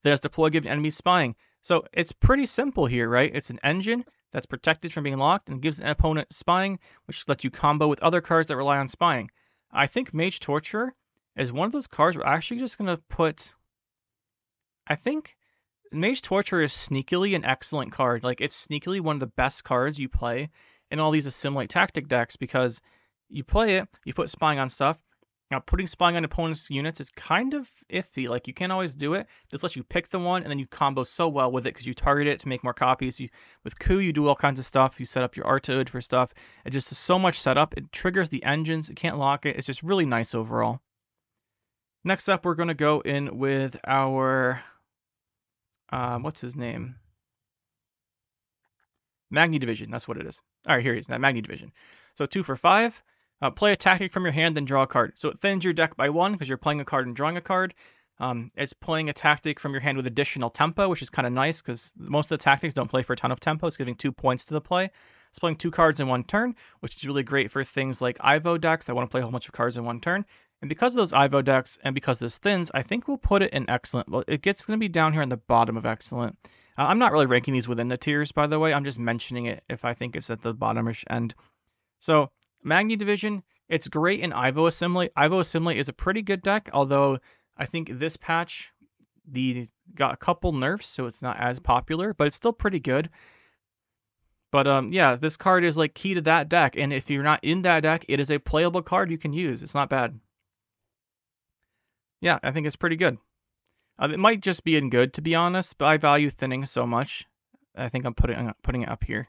Then it's Deploy, give enemies spying. So it's pretty simple here, right? It's an engine that's protected from being locked and gives an opponent spying, which lets you combo with other cards that rely on spying. I think Mage Torturer is one of those cards we're actually just going to put... I think Mage Torturer is sneakily an excellent card. Like, it's sneakily one of the best cards you play in all these Assimilate tactic decks, because you play it, you put spying on stuff. Now, putting spying on opponents' units is kind of iffy. Like, you can't always do it. This lets you pick the one, and then you combo so well with it because you target it to make more copies. With Coup, you do all kinds of stuff. You set up your Arda for stuff. It just is so much setup. It triggers the engines. It can't lock it. It's just really nice overall. Next up, we're going to go in with our... what's his name? Magne Division, that's what it is. All right, here he is, that Magne Division. So 2 for 5. Play a tactic from your hand, then draw a card. So it thins your deck by 1 because you're playing a card and drawing a card. It's playing a tactic from your hand with additional tempo, which is kind of nice because most of the tactics don't play for a ton of tempo. It's giving 2 points to the play. It's playing 2 cards in 1 turn, which is really great for things like Ivo decks that want to play a whole bunch of cards in 1 turn. And because of those Ivo decks and because this thins, I think we'll put it in excellent. Well, it's going to be down here on the bottom of excellent. I'm not really ranking these within the tiers, by the way. I'm just mentioning it if I think it's at the bottomish end. So Magne Division, it's great in Ivo Assimilate. Ivo Assimilate is a pretty good deck, although I think this patch got a couple nerfs, so it's not as popular, but it's still pretty good. But yeah, this card is like key to that deck, and if you're not in that deck, it is a playable card you can use. It's not bad. Yeah, I think it's pretty good. It might just be in good, to be honest, but I value thinning so much. I think I'm putting it up here.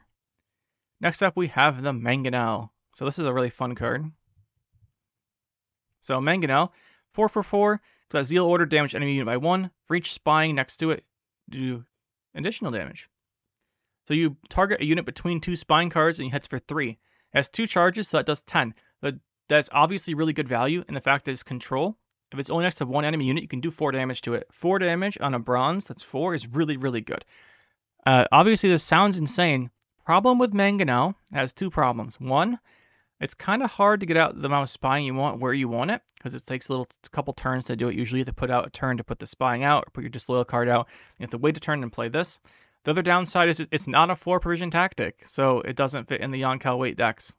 Next up, we have the Mangonel. So this is a really fun card. So Mangonel, 4 for 4. It's got Zeal Order, damage enemy unit by 1. For each spying next to it, do additional damage. So you target a unit between 2 spying cards and it hits for 3. It has 2 charges, so that does 10. That's obviously really good value in the fact that it's control. If it's only next to 1 enemy unit, you can do 4 damage to it. 4 damage on a bronze, that's 4, is really, really good. Obviously, this sounds insane. Problem with Mangonel has 2 problems. 1, it's kind of hard to get out the amount of spying you want where you want it, because it takes a couple turns to do it. Usually you have to put out a turn to put the spying out, or put your disloyal card out. You have to wait a turn and play this. The other downside is it's not a 4 provision tactic, so it doesn't fit in the Yonkel weight decks.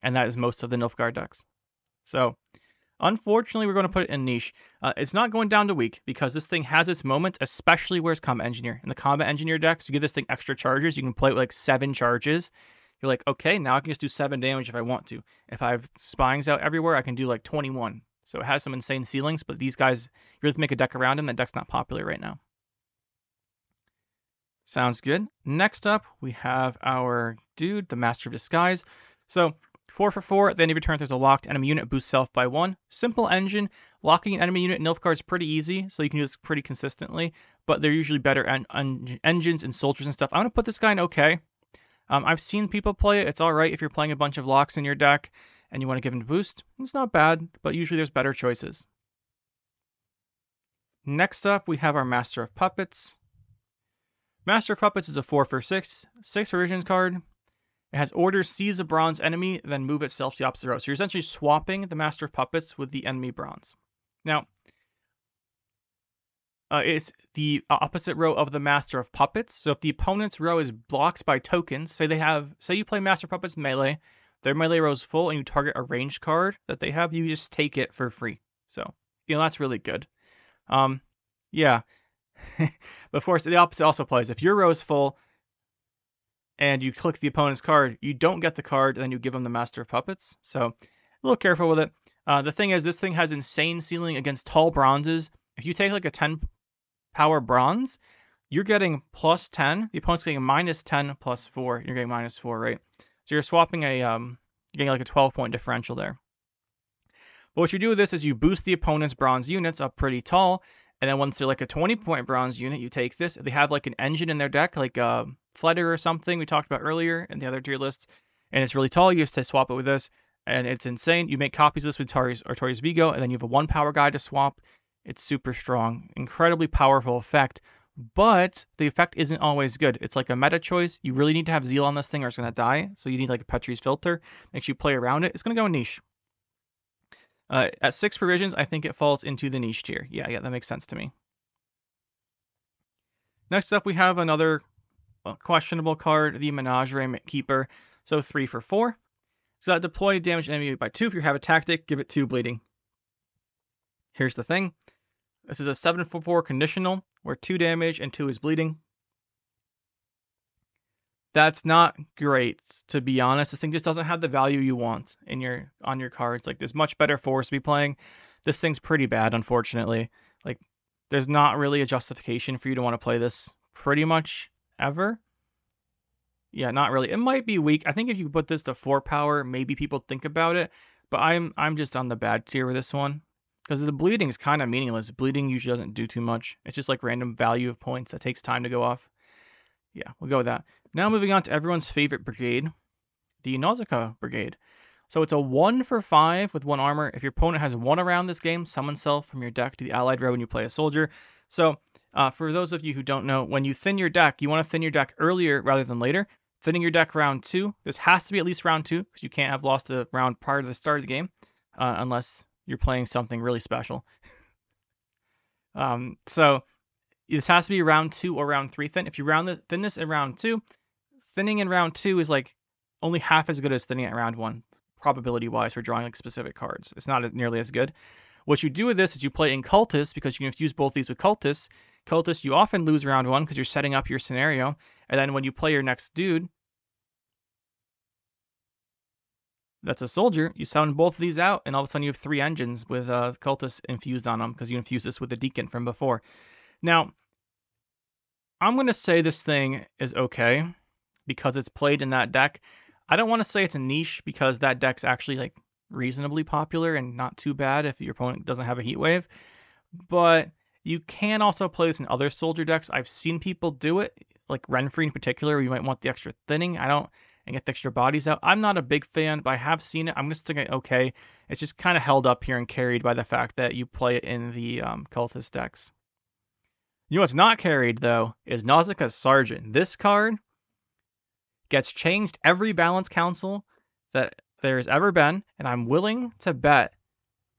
And that is most of the Nilfgaard decks. So... unfortunately, we're going to put it in niche. It's not going down to weak because this thing has its moments, especially where it's Combat Engineer. In the Combat Engineer decks, you give this thing extra charges. You can play it with like 7 charges. You're like, okay, now I can just do 7 damage if I want to. If I have spyings out everywhere, I can do like 21. So it has some insane ceilings, but these guys, you have to make a deck around them. That deck's not popular right now. Sounds good. Next up, we have our dude, the Master of Disguise. So 4 for 4, at the end of your turn, there's a locked enemy unit, boosts self by 1. Simple engine. Locking an enemy unit in Nilfgaard is pretty easy, so you can do this pretty consistently, but they're usually better engines and soldiers and stuff. I'm going to put this guy in okay. I've seen people play it. It's alright if you're playing a bunch of locks in your deck and you want to give him a boost. It's not bad, but usually there's better choices. Next up, we have our Master of Puppets. Master of Puppets is a 4 for 6 provision card. It has order, seize a bronze enemy, then move itself to the opposite row. So you're essentially swapping the Master of Puppets with the enemy bronze. Now, it's the opposite row of the Master of Puppets. So if the opponent's row is blocked by tokens, say you play Master of Puppets melee, their melee row is full, and you target a ranged card that they have, you just take it for free. So, that's really good. Yeah. But of course, the opposite also applies. If your row is full, and you click the opponent's card, you don't get the card, and then you give them the Master of Puppets. So, a little careful with it. The thing is, this thing has insane ceiling against tall bronzes. If you take like a 10 power bronze, you're getting plus 10. The opponent's getting minus 10 plus 4. You're getting minus 4, right? So you're swapping you're getting like a 12-point differential there. But what you do with this is you boost the opponent's bronze units up pretty tall, and then once they're like a 20-point bronze unit, you take this. If they have like an engine in their deck, like Flutter or something we talked about earlier in the other tier list, and it's really tall, you just swap it with this, and it's insane. You make copies of this with Artorias Vigo, and then you have a 1 power guy to swap. It's super strong, incredibly powerful effect, but the effect isn't always good. It's like a meta choice. You really need to have Zeal on this thing or it's going to die, so you need like a Petrie's Filter. Makes you play around it. It's going to go in niche. At 6 provisions, I think it falls into the niche tier. Yeah, that makes sense to me. Next up, we have another questionable card, the Menagerie Keeper. So 3 for 4. So that deploy damage enemy by 2. If you have a tactic, give it 2 bleeding. Here's the thing. This is a 7 for 4 conditional, where 2 damage and 2 is bleeding. That's not great, to be honest. This thing just doesn't have the value you want on your cards. Like, there's much better fours to be playing. This thing's pretty bad, unfortunately. Like, there's not really a justification for you to want to play this pretty much ever. Yeah, not really. It might be weak. I think if you put this to 4 power, maybe people think about it. But I'm just on the bad tier with this one. Because the bleeding is kind of meaningless. Bleeding usually doesn't do too much. It's just like random value of points that takes time to go off. Yeah, we'll go with that. Now moving on to everyone's favorite brigade, the Nauzicaa Brigade. So it's a 1 for 5 with 1 armor. If your opponent has 1 around this game, summon self from your deck to the allied row when you play a soldier. So for those of you who don't know, when you thin your deck, you want to thin your deck earlier rather than later. Thinning your deck round 2. This has to be at least round 2 because you can't have lost a round prior to the start of the game unless you're playing something really special. So this has to be round 2 or round 3 thin. If you thin this in round 2, thinning in round 2 is like only half as good as thinning at round 1, probability-wise, for drawing like specific cards. It's not nearly as good. What you do with this is you play in Cultists because you can use both these with Cultists. Cultists, you often lose round 1 because you're setting up your scenario. And then when you play your next dude, that's a soldier, you sound both of these out, and all of a sudden you have 3 engines with Cultists infused on them because you infused this with the Deacon from before. Now, I'm going to say this thing is okay because it's played in that deck. I don't want to say it's a niche because that deck's actually like reasonably popular and not too bad if your opponent doesn't have a heat wave. But you can also play this in other soldier decks. I've seen people do it, like Renfrey in particular, where you might want the extra thinning. And get the extra bodies out. I'm not a big fan, but I have seen it. I'm just thinking, okay, it's just kind of held up here and carried by the fact that you play it in the Cultist decks. You know what's not carried, though, is Nauzicaa Sergeant. This card gets changed every balance council that there's ever been, and I'm willing to bet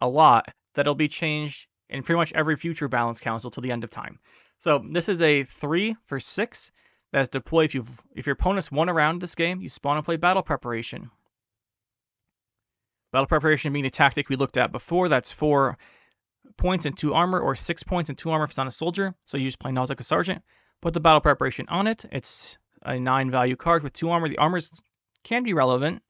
a lot that it'll be changed in pretty much every future balance council till the end of time. So this is a 3 for 6 that's deployed. If your opponent's won around this game, you spawn and play Battle Preparation. Battle Preparation being the tactic we looked at before. That's 4 points and 2 armor, or 6 points and 2 armor if it's on a soldier. So you just play Nauzicaa Sergeant, put the Battle Preparation on it. It's a 9 value card with 2 armor. The armors can be relevant.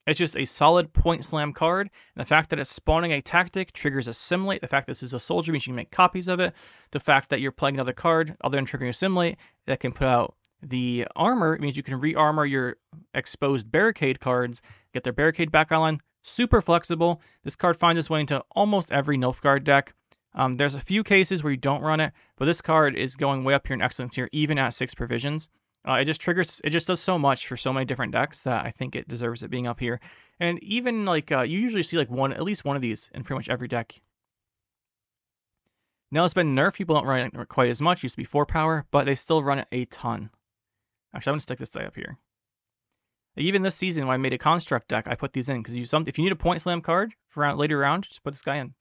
It's just a solid point slam card. And the fact that it's spawning a tactic triggers Assimilate. The fact that this is a soldier means you can make copies of it. The fact that you're playing another card other than triggering Assimilate that can put out the armor means you can re-armor your exposed barricade cards, get their barricade back online. Super flexible. This card finds its way into almost every Nilfgaard deck. There's a few cases where you don't run it, but this card is going way up here in excellence here, even at 6 provisions. It just does so much for so many different decks that I think it deserves it being up here. And even like you usually see like at least one of these in pretty much every deck. Now it's been nerfed. People don't run it quite as much. It used to be 4 power, but they still run it a ton. Actually, I'm gonna stick this guy up here. Even this season, when I made a construct deck, I put these in because if you need a point slam card for later round, just put this guy in.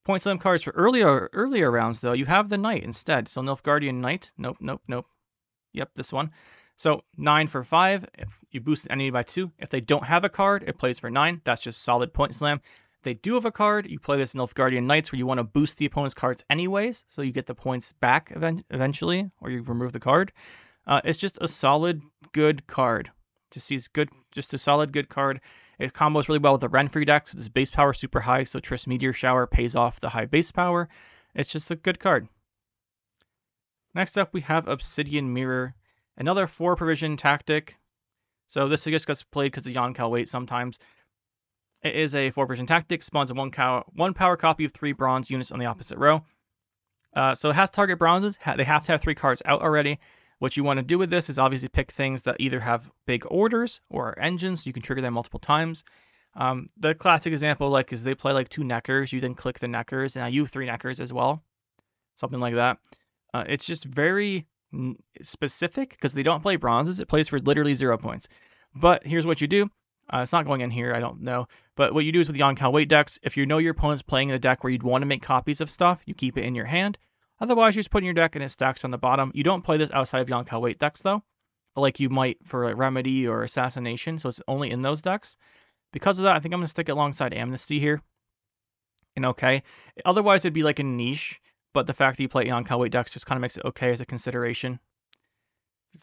Point slam cards for earlier rounds though, you have the Knight instead. So Nilfgaardian Knight. Nope. Yep, this one. So 9 for 5. If you boost an enemy by 2, if they don't have a card, it plays for 9. That's just solid point slam. If they do have a card, you play this Nilfgaardian Knights where you want to boost the opponent's cards anyways, so you get the points back eventually, or you remove the card. It's just a solid, good card. Just a solid, good card. It combos really well with the Renfrey deck, so this base power is super high, so Triss Meteor Shower pays off the high base power. It's just a good card. Next up, we have Obsidian Mirror, another 4 provision tactic. So this just gets played because of Yonkel weight sometimes. It is a 4 provision tactic, spawns a 1 power copy of 3 bronze units on the opposite row. So it has target bronzes. They have to have 3 cards out already. What you want to do with this is obviously pick things that either have big orders or are engines, so you can trigger them multiple times. The classic example is they play like 2 Neckers, you then click the Neckers, and now you have 3 Neckers as well. Something like that. It's just very specific because they don't play bronzes. It plays for literally 0 points. But here's what you do. It's not going in here, I don't know. But what you do is with the on-cal weight decks, if you know your opponent's playing in a deck where you'd want to make copies of stuff, you keep it in your hand. Otherwise, you just put in your deck and it stacks on the bottom. You don't play this outside of the on-cal weight decks, though, like you might for a Remedy or Assassination, so it's only in those decks. Because of that, I think I'm going to stick it alongside Amnesty here. And okay. Otherwise, it'd be like a niche, but the fact that you play on-cal weight decks just kind of makes it okay as a consideration.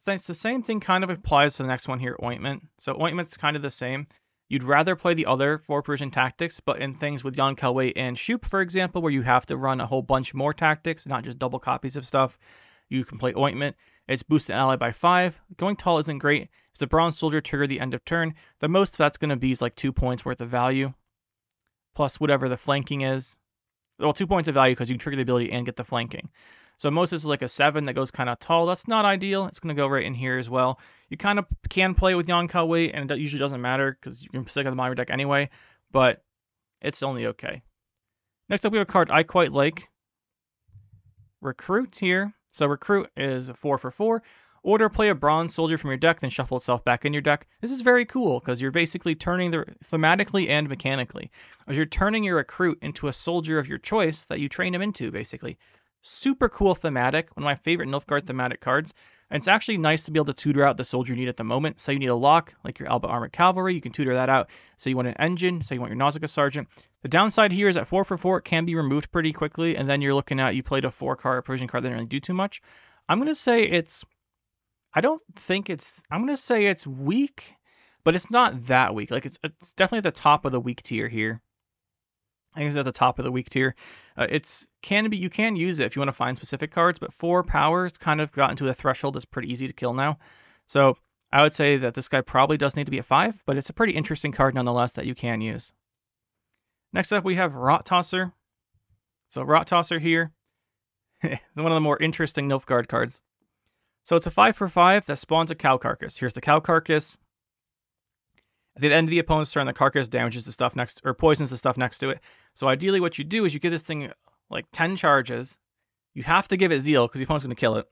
It's the same thing kind of applies to the next one here, Ointment. So Ointment's kind of the same. You'd rather play the other 4 Persian tactics, but in things with Yon Kalwei and Shoop, for example, where you have to run a whole bunch more tactics, not just double copies of stuff, you can play Ointment. It's boosted ally by 5. Going tall isn't great. It's a Bronze Soldier trigger the end of turn. The most that's going to be is like 2 points worth of value, plus whatever the flanking is. Well, 2 points of value because you can trigger the ability and get the flanking. So most is like a 7 that goes kind of tall. That's not ideal. It's going to go right in here as well. You kind of can play with Yon Kalwei, and it usually doesn't matter because you're sick of the modern deck anyway, but it's only okay. Next up, we have a card I quite like. Recruit here. So Recruit is a 4 for 4. Order play a Bronze Soldier from your deck, then shuffle itself back in your deck. This is very cool because you're basically turning thematically and mechanically. As you're turning your Recruit into a soldier of your choice that you train him into, basically. Super cool thematic, one of my favorite Nilfgaard thematic cards. And it's actually nice to be able to tutor out the soldier you need at the moment. Say you need a lock, like your Alba Armored Cavalry, you can tutor that out. So you want an engine, say you want your Nauzicaa Sergeant. The downside here is that 4 for 4 it can be removed pretty quickly, and then you're looking at you played a 4-card Persian card that didn't really do too much. I'm going to say it's weak, but it's not that weak. Like it's definitely at the top of the weak tier here. I think it's at the top of the weak tier. You can use it if you want to find specific cards, but 4 power it's kind of gotten to a threshold that's pretty easy to kill now. So I would say that this guy probably does need to be a 5, but it's a pretty interesting card nonetheless that you can use. Next up we have Rot Tosser. So Rot Tosser here, one of the more interesting Nilfgaard cards. So it's a 5 for 5 that spawns a cow carcass. Here's the cow carcass. At the end of the opponent's turn, the carcass damages the stuff next, or poisons the stuff next to it. So ideally what you do is you give this thing like 10 charges. You have to give it Zeal because the opponent's going to kill it.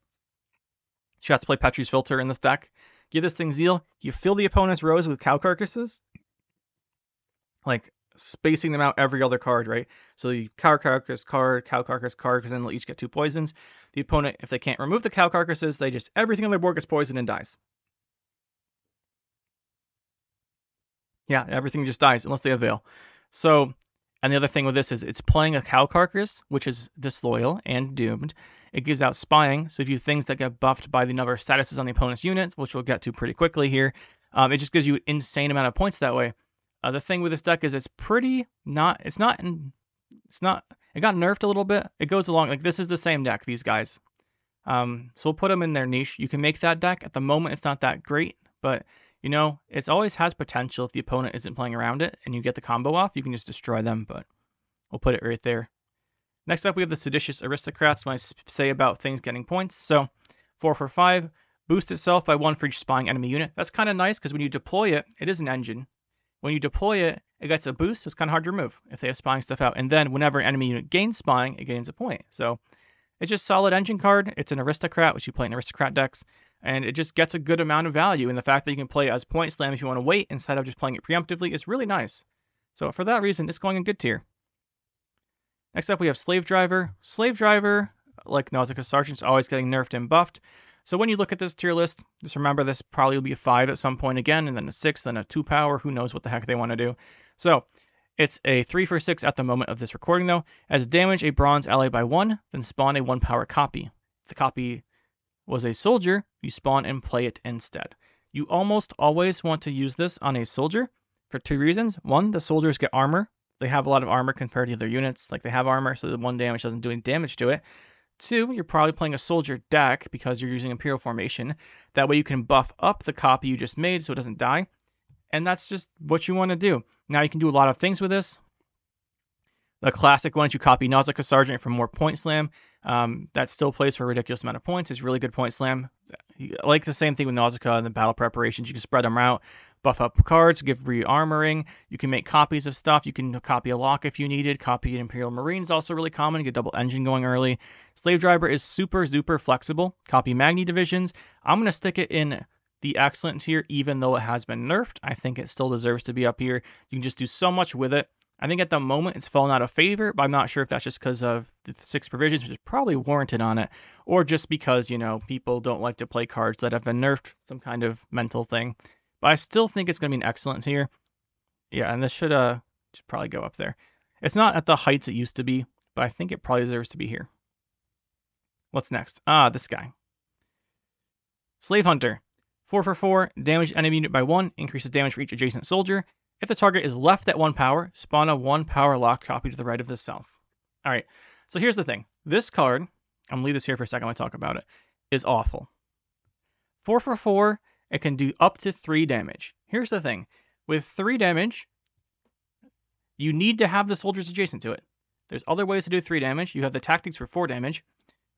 So you have to play Petri's Filter in this deck. Give this thing Zeal. You fill the opponent's rows with cow carcasses. Like spacing them out every other card, right? So the cow carcass card, because then they'll each get 2 poisons. The opponent, if they can't remove the cow carcasses, everything on their board gets poisoned and dies. Yeah, everything just dies unless they avail. So, and the other thing with this is it's playing a cow carcass, which is disloyal and doomed. It gives out spying, so if you have things that get buffed by the number of statuses on the opponent's unit, which we'll get to pretty quickly here, it just gives you an insane amount of points that way. The thing with this deck is it got nerfed a little bit. It goes along, like this is the same deck, these guys. So we'll put them in their niche. You can make that deck. At the moment, it's not that great, but you know, it always has potential if the opponent isn't playing around it and you get the combo off, you can just destroy them, but we'll put it right there. Next up, we have the Seditious Aristocrats when I say about things getting points. So 4 for 5, boost itself by 1 for each spying enemy unit. That's kind of nice because when you deploy it, it is an engine. When you deploy it, it gets a boost, so it's kind of hard to remove if they have spying stuff out. And then whenever an enemy unit gains spying, it gains a point. So it's just solid engine card. It's an Aristocrat, which you play in Aristocrat decks. And it just gets a good amount of value, and the fact that you can play it as point slam if you want to wait instead of just playing it preemptively is really nice. So for that reason, it's going in good tier. Next up, we have Slave Driver. Slave Driver, like Nauzicaa Sergeant, is always getting nerfed and buffed. So when you look at this tier list, just remember this probably will be a 5 at some point again, and then a 6, then a 2 power. Who knows what the heck they want to do. So it's a 3 for 6 at the moment of this recording, though. As damage a bronze ally by 1, then spawn a 1 power copy. If the copy was a soldier, you spawn and play it instead. You almost always want to use this on a soldier for 2 reasons. 1, the soldiers get armor. They have a lot of armor compared to other units. Like they have armor, so the 1 damage doesn't do any damage to it. 2, you're probably playing a soldier deck because you're using Imperial formation. That way you can buff up the copy you just made so it doesn't die. And that's just what you want to do. Now you can do a lot of things with this. The classic one is you copy Nauzicaa Sergeant for more point slam. That still plays for a ridiculous amount of points. It's really good point slam. like the same thing with Nauzicaa and the battle preparations. You can spread them out, buff up cards, give re-armoring. You can make copies of stuff. You can copy a lock if you needed. Copy an Imperial Marine is also really common. Get double engine going early. Slave Driver is super flexible. Copy Magne Divisions. I'm going to stick it in the excellent tier, even though it has been nerfed. I think it still deserves to be up here. You can just do so much with it. I think at the moment it's fallen out of favor, but I'm not sure if that's just because of the 6 provisions, which is probably warranted on it, or just because, people don't like to play cards that have been nerfed, some kind of mental thing. But I still think it's going to be an excellent tier. Yeah, and this should probably go up there. It's not at the heights it used to be, but I think it probably deserves to be here. What's next? This guy. Slave Hunter. 4/4, damage enemy unit by 1, increases damage for each adjacent soldier. If the target is left at 1 power, spawn a 1 power lock copy to the right of this self. All right, so here's the thing. This card, I'm going to leave this here for a second while I talk about it, is awful. 4/4, it can do up to 3 damage. Here's the thing. With 3 damage, you need to have the soldiers adjacent to it. There's other ways to do 3 damage. You have the tactics for 4 damage.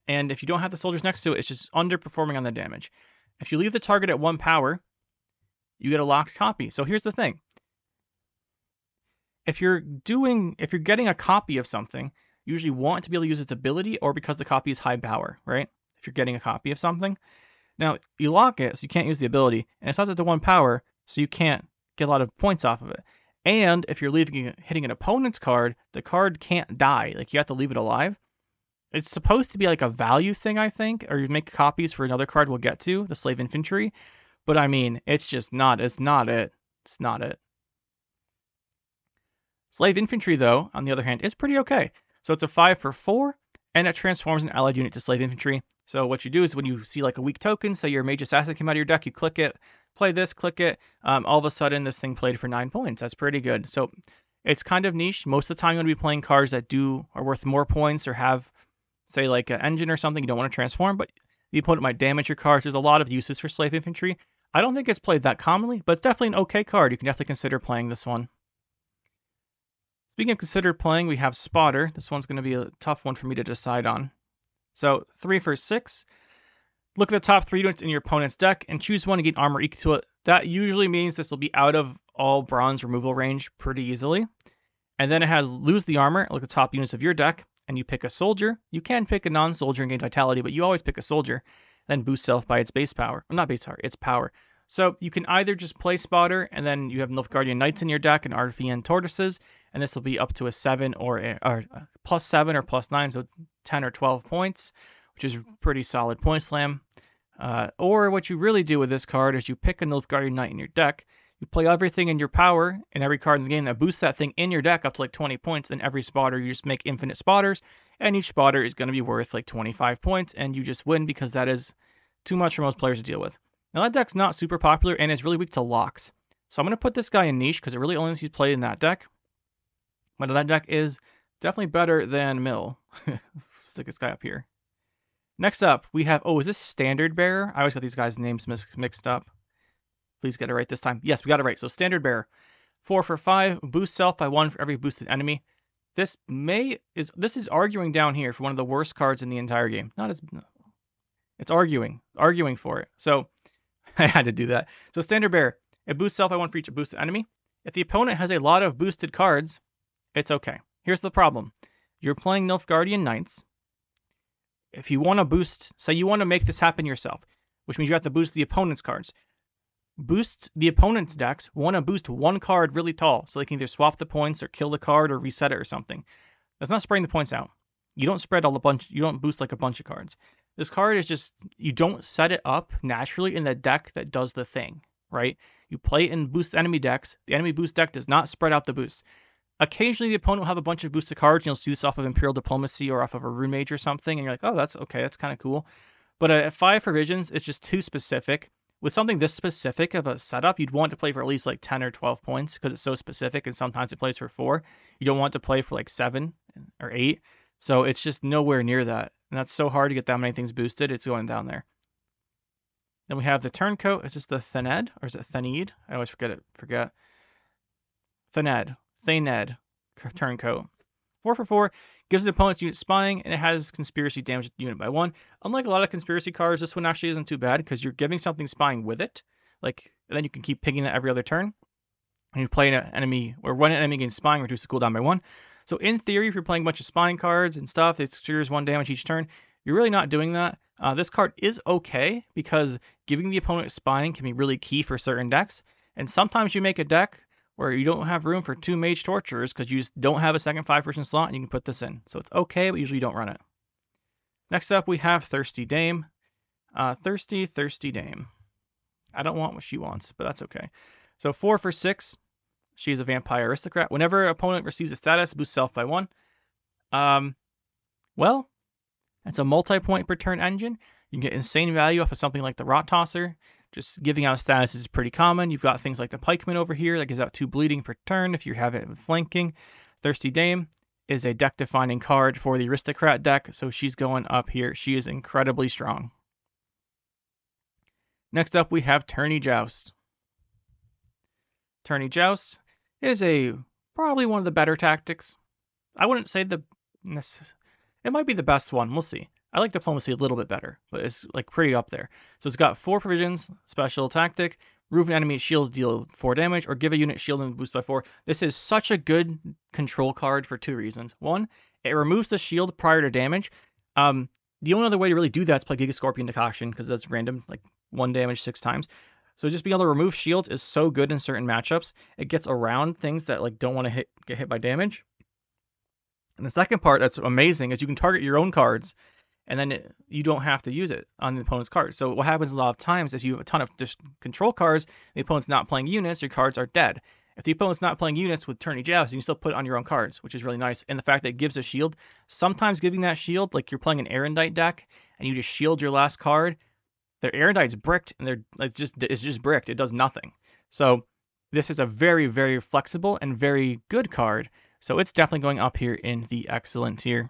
And if you don't have the soldiers next to it, it's just underperforming on the damage. If you leave the target at 1 power, you get a locked copy. So here's the thing. If you're getting a copy of something, you usually want to be able to use its ability or because the copy is high power, right? If you're getting a copy of something. Now, you lock it, so you can't use the ability, and it starts at the 1 power, so you can't get a lot of points off of it. And if you're hitting an opponent's card, the card can't die. Like, you have to leave it alive. It's supposed to be like a value thing, I think, or you make copies for another card we'll get to, the Slave Infantry. But I mean, it's just not, it's not it. It's not it. Slave Infantry, though, on the other hand, is pretty okay. So it's a 5/4, and it transforms an allied unit to Slave Infantry. So what you do is when you see like a weak token, say your Mage Assassin came out of your deck, you click it, play this, click it, all of a sudden this thing played for 9 points. That's pretty good. So it's kind of niche. Most of the time you're going to be playing cards that are worth more points or have, say, like an engine or something you don't want to transform, but the opponent might damage your cards. There's a lot of uses for Slave Infantry. I don't think it's played that commonly, but it's definitely an okay card. You can definitely consider playing this one. Speaking of considered playing, we have Spotter. This one's going to be a tough one for me to decide on. So 3 for 6. Look at the top 3 units in your opponent's deck and choose one to get armor equal to it. That usually means this will be out of all bronze removal range pretty easily. And then it has lose the armor. Look at the top units of your deck and you pick a soldier. You can pick a non-soldier and gain vitality, but you always pick a soldier. Then boost self by its base power. Well, not base power, its power. So you can either just play Spotter, and then you have Nilfgaardian Knights in your deck and Feainn Tortoises, and this will be up to a 7 or +7 or +9, so 10 or 12 points, which is pretty solid point slam. Or what you really do with this card is you pick a Nilfgaardian Knight in your deck, you play everything in your power, and every card in the game that boosts that thing in your deck up to like 20 points, then every spotter you just make infinite spotters, and each spotter is going to be worth like 25 points, and you just win because that is too much for most players to deal with. Now that deck's not super popular, and it's really weak to locks. So I'm going to put this guy in niche, because it really only sees played in that deck. But that deck is definitely better than Mill. Stick this guy up here. Next up, we have, is this Standard Bearer? I always got these guys' names mixed up. Please get it right this time. Yes, we got it right. So Standard Bearer. 4 for 5, boost self by 1 for every boosted enemy. This is arguing down here for one of the worst cards in the entire game. It's arguing for it. So I had to do that. So Standard Bearer, it boosts self by 1 for each boosted enemy. If the opponent has a lot of boosted cards, it's okay. Here's the problem. You're playing Nilfgaardian Knights. If you want to boost, say you want to make this happen yourself, which means you have to boost the opponent's cards. Boost the opponent's decks want to boost one card really tall, so they can either swap the points or kill the card or reset it or something. That's not spreading the points out. You don't boost like a bunch of cards. This card is just, you don't set it up naturally in the deck that does the thing, right? You play it in boost enemy decks. The enemy boost deck does not spread out the boost. Occasionally, the opponent will have a bunch of boosted cards, and you'll see this off of Imperial Diplomacy or off of a Rune Mage or something, and you're like, oh, that's okay, that's kind of cool. But at 5 for Visions, it's just too specific. With something this specific of a setup, you'd want to play for at least like 10 or 12 points because it's so specific, and sometimes it plays for 4. You don't want to play for like 7 or 8. So it's just nowhere near that. And that's so hard to get that many things boosted. It's going down there. Then we have the Turncoat. Is this the Thanedd? Or is it Thanedd? I always forget. Thanedd Turncoat. 4 for 4, gives the opponent's unit spying, and it has conspiracy damage unit by 1. Unlike a lot of conspiracy cards, this one actually isn't too bad because you're giving something spying with it. Like, and then you can keep picking that every other turn. And you play an enemy, or when an enemy gains spying, reduce the cooldown by 1. So in theory, if you're playing a bunch of spying cards and stuff, it triggers 1 damage each turn. You're really not doing that. This card is okay because giving the opponent spying can be really key for certain decks. And sometimes you make a deck where you don't have room for 2 Mage Torturers because you just don't have a second 5-person slot and you can put this in. So it's okay, but usually you don't run it. Next up, we have Thirsty Dame. Thirsty Dame. I don't want what she wants, but that's okay. So 4 for 6. She's a Vampire Aristocrat. Whenever an opponent receives a status, boost self by 1. Well, it's a multi-point per turn engine. You can get insane value off of something like the Rot Tosser. Just giving out status is pretty common. You've got things like the Pikeman over here that gives out 2 bleeding per turn if you have it with flanking. Thirsty Dame is a deck-defining card for the Aristocrat deck, so she's going up here. She is incredibly strong. Next up, we have Tourney Joust. Tourney Joust is probably one of the better tactics. I wouldn't say it might be the best one. We'll see. I like Diplomacy a little bit better, but it's like pretty up there. So it's got 4 provisions, special tactic, remove an enemy shield, deal 4 damage, or give a unit shield and boost by 4. This is such a good control card for 2 reasons. 1, it removes the shield prior to damage. The only other way to really do that is play Giga Scorpion Decoction because that's random, like 1 damage 6 times. So just being able to remove shields is so good in certain matchups. It gets around things that like don't want to get hit by damage. And the second part that's amazing is you can target your own cards, and then you don't have to use it on the opponent's cards. So what happens a lot of times is you have a ton of control cards, the opponent's not playing units, your cards are dead. If the opponent's not playing units with Tourney Joust, you can still put it on your own cards, which is really nice. And the fact that it gives a shield, sometimes giving that shield, like you're playing an Erendite deck, and you just shield your last card, their Erendite's bricked, and it's just bricked. It does nothing. So this is a very, very flexible and very good card. So it's definitely going up here in the excellent tier.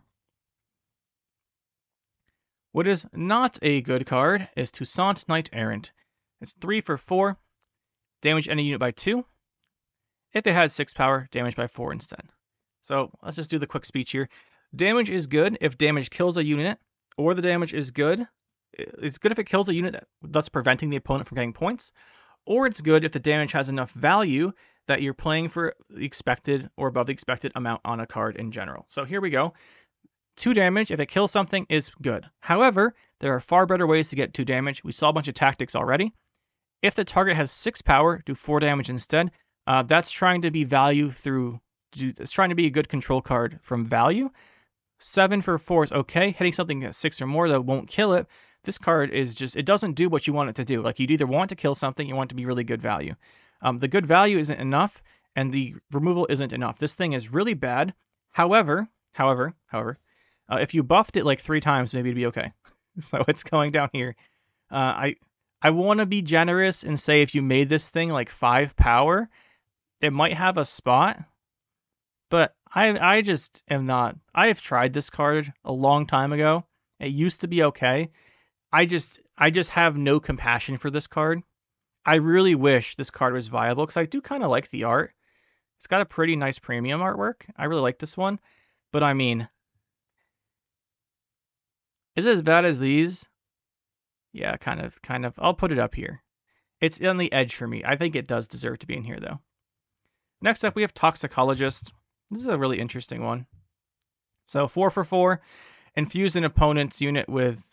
What is not a good card is Toussaintois Knight-Errant. It's 3 for 4. Damage any unit by 2. If it has 6 power, damage by 4 instead. So let's just do the quick speech here. Damage is good if damage kills a unit, or the damage is good. It's good if it kills a unit thus preventing the opponent from getting points, or it's good if the damage has enough value that you're playing for the expected or above the expected amount on a card in general. So here we go. 2 damage, if it kills something, is good. However, there are far better ways to get 2 damage. We saw a bunch of tactics already. If the target has 6 power, do 4 damage instead. That's trying to be value it's trying to be a good control card from value. 7 for 4 is okay. Hitting something at 6 or more that won't kill it. This card is just, it doesn't do what you want it to do. Like you'd either want to kill something, you want it to be really good value. The good value isn't enough, and the removal isn't enough. This thing is really bad. However, if you buffed it like 3 times, maybe it'd be okay. So it's going down here. I want to be generous and say if you made this thing like 5 power, it might have a spot. But I just am not. I have tried this card a long time ago. It used to be okay. I just have no compassion for this card. I really wish this card was viable because I do kind of like the art. It's got a pretty nice premium artwork. I really like this one. But I mean, is it as bad as these? Yeah, kind of. I'll put it up here. It's on the edge for me. I think it does deserve to be in here though. Next up, we have Toxicologist. This is a really interesting one. So 4 for 4. Infuse an opponent's unit with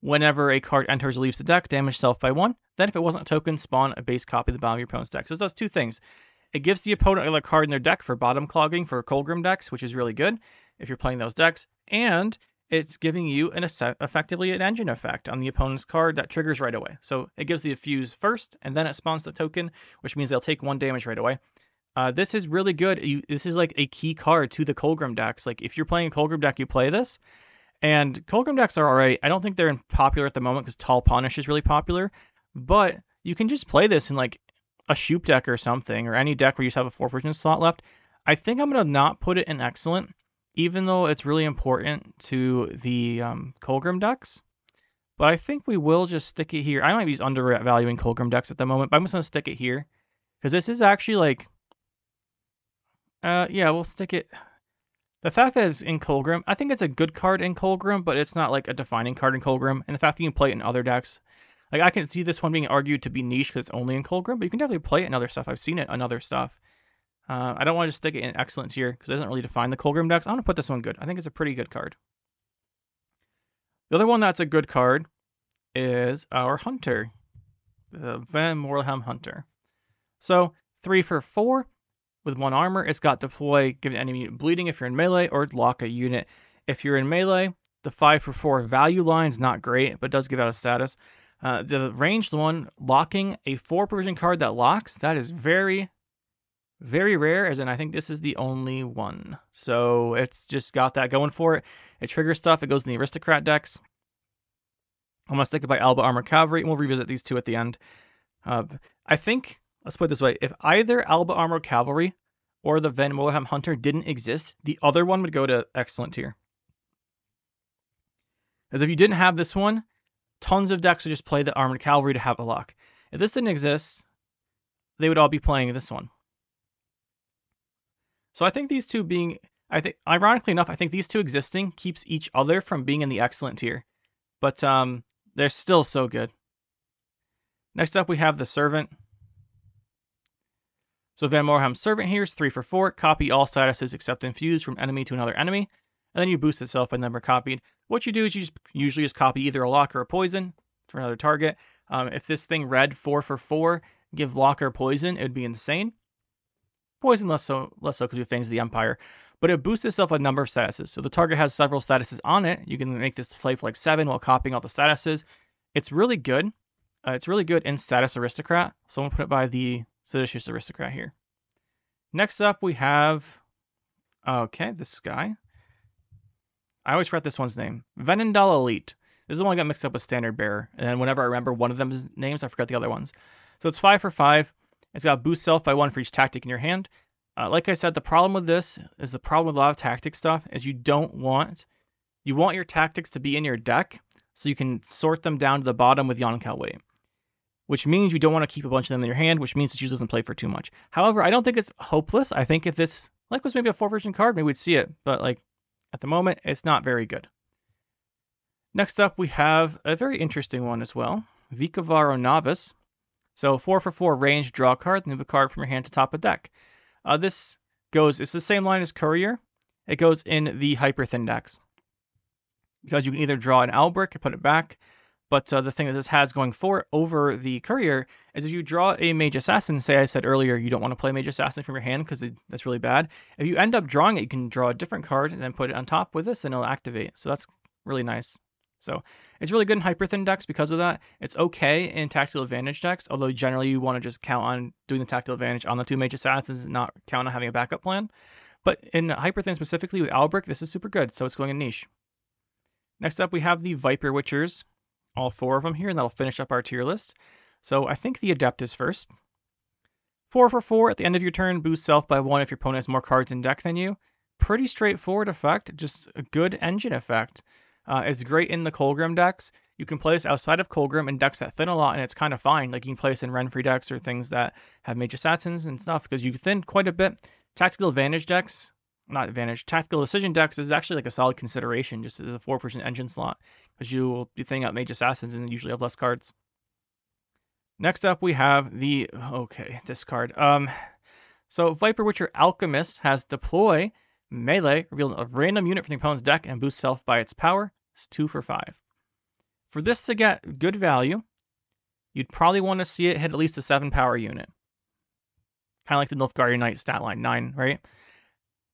whenever a card enters or leaves the deck, damage self by 1. Then if it wasn't a token, spawn a base copy of the bottom of your opponent's deck. So this does 2 things. It gives the opponent a card in their deck for bottom clogging for Colgrim decks, which is really good if you're playing those decks. And it's giving you effectively an engine effect on the opponent's card that triggers right away. So it gives the fuse first, and then it spawns the token, which means they'll take 1 damage right away. This is really good. This is like a key card to the Colgrim decks. Like if you're playing a Colgrim deck, you play this. And Colgrim decks are alright. I don't think they're popular at the moment because Tall Punish is really popular. But you can just play this in like a Shoop deck or something, or any deck where you just have a 4-person slot left. I think I'm going to not put it in Excellent, even though it's really important to the Colgrim decks. But I think we will just stick it here. I might be undervaluing Colgrim decks at the moment, but I'm just going to stick it here. Because this is actually like... yeah, we'll stick it... The fact that it's in Colgrim, I think it's a good card in Colgrim, but it's not like a defining card in Colgrim. And the fact that you can play it in other decks, like I can see this one being argued to be niche because it's only in Colgrim, but you can definitely play it in other stuff. I've seen it in other stuff. I don't want to just stick it in excellent tier because it doesn't really define the Colgrim decks. I'm going to put this one good. I think it's a pretty good card. The other one that's a good card is our Hunter, the Van Morlham Hunter. So 3 for 4 with 1 armor. It's got deploy, give an enemy unit bleeding if you're in melee, or lock a unit. If you're in melee, the 5 for 4 value line is not great, but does give out a status. The ranged one, locking a 4 provision card that locks, that is very, very rare, as in I think this is the only one. So it's just got that going for it. It triggers stuff. It goes in the aristocrat decks. I'm going to stick it by Alba Armor Cavalry, and we'll revisit these two at the end. I think, let's put it this way, if either Alba Armor Cavalry or the Van Morlham Hunter didn't exist, the other one would go to excellent tier. Because if you didn't have this one, tons of decks would just play the Armored Cavalry to have a lock. If this didn't exist, they would all be playing this one. So I think these two being, ironically enough, I think these two existing keeps each other from being in the excellent tier. But they're still so good. Next up, we have the Servant. So Van Morham's Servant here is 3 for 4. Copy all statuses except infused from enemy to another enemy. And then you boost itself by number copied. What you do is you usually just copy either a lock or a poison for another target. If this thing read 4 for 4, give lock or poison, it would be insane. Poison less so because we things the Empire. But it boosts itself a number of statuses. So the target has several statuses on it. You can make this play for like 7 while copying all the statuses. It's really good. It's really good in Status Aristocrat. So I'm going to put it by the Seditious Aristocrat here. Next up we have, this guy. I always forget this one's name. Venendal Elite. This is the one I got mixed up with Standard Bearer. And then whenever I remember one of them's names, I forget the other ones. So it's 5 for 5. It's got boost self by 1 for each tactic in your hand. Like I said, the problem with this is the problem with a lot of tactic stuff is you want your tactics to be in your deck so you can sort them down to the bottom with Yonkel weight, which means you don't want to keep a bunch of them in your hand, which means it usually doesn't play for too much. However, I don't think it's hopeless. I think if this was maybe a 4-version card, maybe we'd see it, but at the moment, it's not very good. Next up, we have a very interesting one as well, Vicovaro Novice. So 4 for 4 range, draw a card, move a card from your hand to top of deck. It's the same line as Courier. It goes in the hyper thin decks. Because you can either draw an Albrick and put it back, but the thing that this has going for it over the Courier is if you draw a Mage Assassin, say I said earlier you don't want to play Mage Assassin from your hand because that's really bad. If you end up drawing it, you can draw a different card and then put it on top with this and it'll activate. So that's really nice. So it's really good in hyper thin decks because of that. It's okay in tactical advantage decks, although generally you want to just count on doing the tactical advantage on the 2 Mage Assassins and not count on having a backup plan. But in hyper thin specifically with Albrick, this is super good, so it's going in niche. Next up we have the Viper Witchers, all 4 of them here, and that'll finish up our tier list. So I think the Adept is first. 4 for 4, at the end of your turn, boost self by 1 if your opponent has more cards in deck than you. Pretty straightforward effect, just a good engine effect. It's great in the Colgrim decks. You can play this outside of Colgrim in decks that thin a lot, and it's kind of fine. Like you can play this in Renfrey decks or things that have Mage Assassins and stuff, because you thin quite a bit. Tactical advantage decks, tactical decision decks is actually like a solid consideration, just as a 4% engine slot, because you will be thinning out Mage Assassins and usually have less cards. Next up, we have this card. So Viper Witcher Alchemist has deploy. Melee, reveal a random unit from the opponent's deck and boost self by its power. It's 2 for 5. For this to get good value, you'd probably want to see it hit at least a 7 power unit. Kind of like the Nilfgaardian Knight stat line 9, right?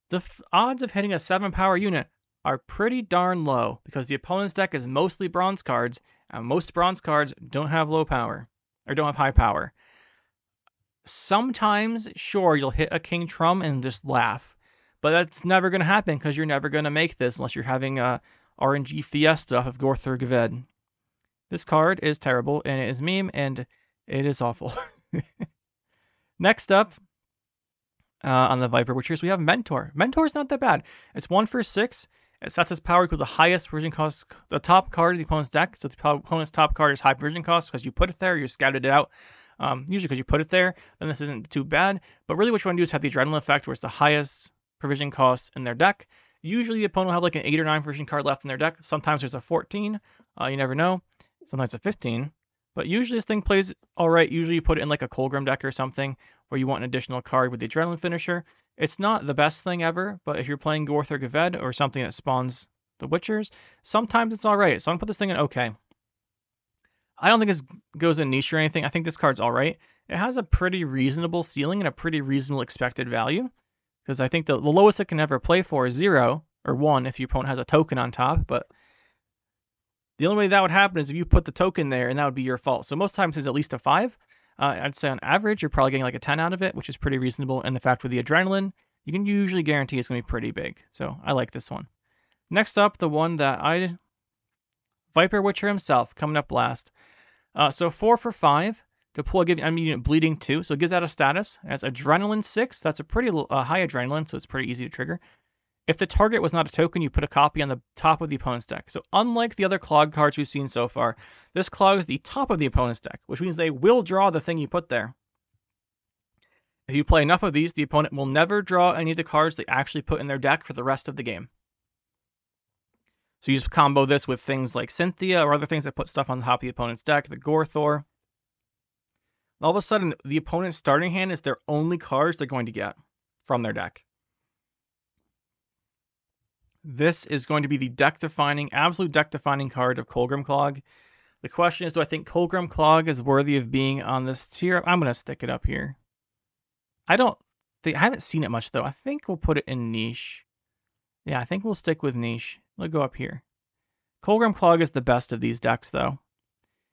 The odds of hitting a 7 power unit are pretty darn low because the opponent's deck is mostly bronze cards, and most bronze cards don't have low power, or don't have high power. Sometimes, sure, you'll hit a King Trum and just laugh. But that's never going to happen because you're never going to make this unless you're having a RNG Fiesta of Gorthur Gaved. This card is terrible, and it is meme, and it is awful. Next up, on the Viper Witchers, we have Mentor. Mentor is not that bad. It's 1 for 6. It sets its power equal to the highest provision cost, the top card of the opponent's deck. So the opponent's top card is high provision cost because you put it there, you scouted it out. Usually because you put it there, then this isn't too bad. But really what you want to do is have the Adrenaline effect where it's the highest provision costs in their deck. Usually the opponent will have like an 8 or 9 version card left in their deck. Sometimes there's a 14. You never know. Sometimes a 15. But usually this thing plays alright. Usually you put it in like a Colgrim deck or something where you want an additional card with the Adrenaline Finisher. It's not the best thing ever, but if you're playing Gorth or Gaved or something that spawns the Witchers, sometimes it's alright. So I'm going to put this thing in OK. I don't think this goes in niche or anything. I think this card's alright. It has a pretty reasonable ceiling and a pretty reasonable expected value. Because I think the lowest it can ever play for is 0 or 1 if your opponent has a token on top. But the only way that would happen is if you put the token there, and that would be your fault. So most times it's at least a 5. I'd say on average, you're probably getting like a 10 out of it, which is pretty reasonable. And the fact with the Adrenaline, you can usually guarantee it's going to be pretty big. So I like this one. Next up, the one that Viper Witcher himself, coming up last. So 4 for 5. Deploy giving unit bleeding 2, so it gives that a status as Adrenaline 6. That's a pretty high Adrenaline, so it's pretty easy to trigger. If the target was not a token, you put a copy on the top of the opponent's deck. So unlike the other Clog cards we've seen so far, this clogs the top of the opponent's deck, which means they will draw the thing you put there. If you play enough of these, the opponent will never draw any of the cards they actually put in their deck for the rest of the game. So you just combo this with things like Cynthia or other things that put stuff on the top of the opponent's deck, the Gorthor. All of a sudden, the opponent's starting hand is their only cards they're going to get from their deck. This is going to be the deck-defining, absolute deck-defining card of Colgrim Clog. The question is, do I think Colgrim Clog is worthy of being on this tier? I'm going to stick it up here. I haven't seen it much, though. I think we'll put it in niche. Yeah, I think we'll stick with niche. We'll go up here. Colgrim Clog is the best of these decks, though.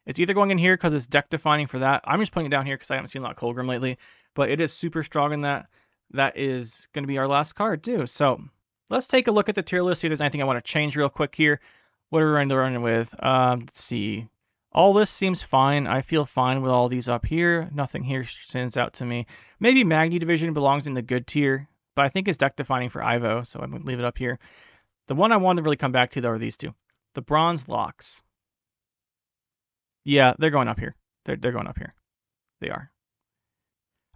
It's either going in here because it's deck defining for that. I'm just putting it down here because I haven't seen a lot of Colgrim lately. But it is super strong in that. That is going to be our last card too. So let's take a look at the tier list. See if there's anything I want to change real quick here. What are we running with? Let's see. All this seems fine. I feel fine with all these up here. Nothing here stands out to me. Maybe Magne Division belongs in the good tier. But I think it's deck defining for Ivo. So I'm going to leave it up here. The one I wanted to really come back to though are these two. The Bronze Locks. Yeah, they're going up here. They're going up here. They are.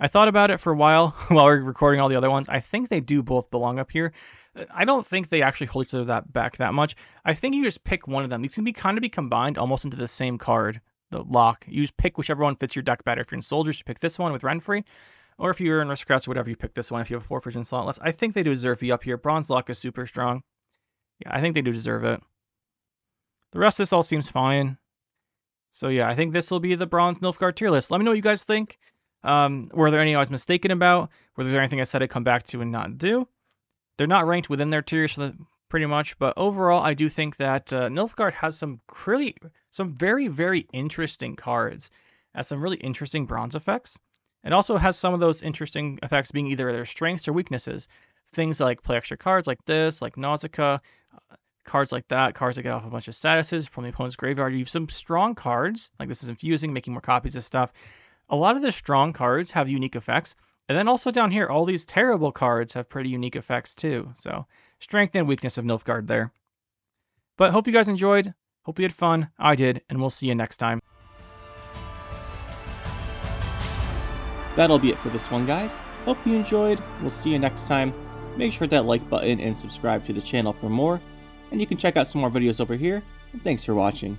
I thought about it for a while while we we're recording all the other ones. I think they do both belong up here. I don't think they actually hold each other back that much. I think you just pick one of them. These can kind of be combined almost into the same card, the lock. You just pick whichever one fits your deck better. If you're in Soldiers, you pick this one with Renfrey. Or if you're in Aristocrats or whatever, you pick this one if you have a 4 vision slot left. I think they do deserve to be up here. Bronze Lock is super strong. Yeah, I think they do deserve it. The rest of this all seems fine. So yeah, I think this will be the Bronze Nilfgaard tier list. Let me know what you guys think. Were there any I was mistaken about? Were there anything I said I'd come back to and not do? They're not ranked within their tiers pretty much, but overall I do think that Nilfgaard has some very, very interesting cards. Has some really interesting bronze effects. It also has some of those interesting effects being either their strengths or weaknesses. Things like play extra cards like this, like Nauzicaa. Cards like that, cards that get off a bunch of statuses from the opponent's graveyard. You have some strong cards, like this is infusing, making more copies of stuff. A lot of the strong cards have unique effects. And then also down here, all these terrible cards have pretty unique effects too. So strength and weakness of Nilfgaard there. But hope you guys enjoyed. Hope you had fun. I did, and we'll see you next time. That'll be it for this one, guys. Hope you enjoyed. We'll see you next time. Make sure to hit that like button and subscribe to the channel for more. And you can check out some more videos over here. And thanks for watching.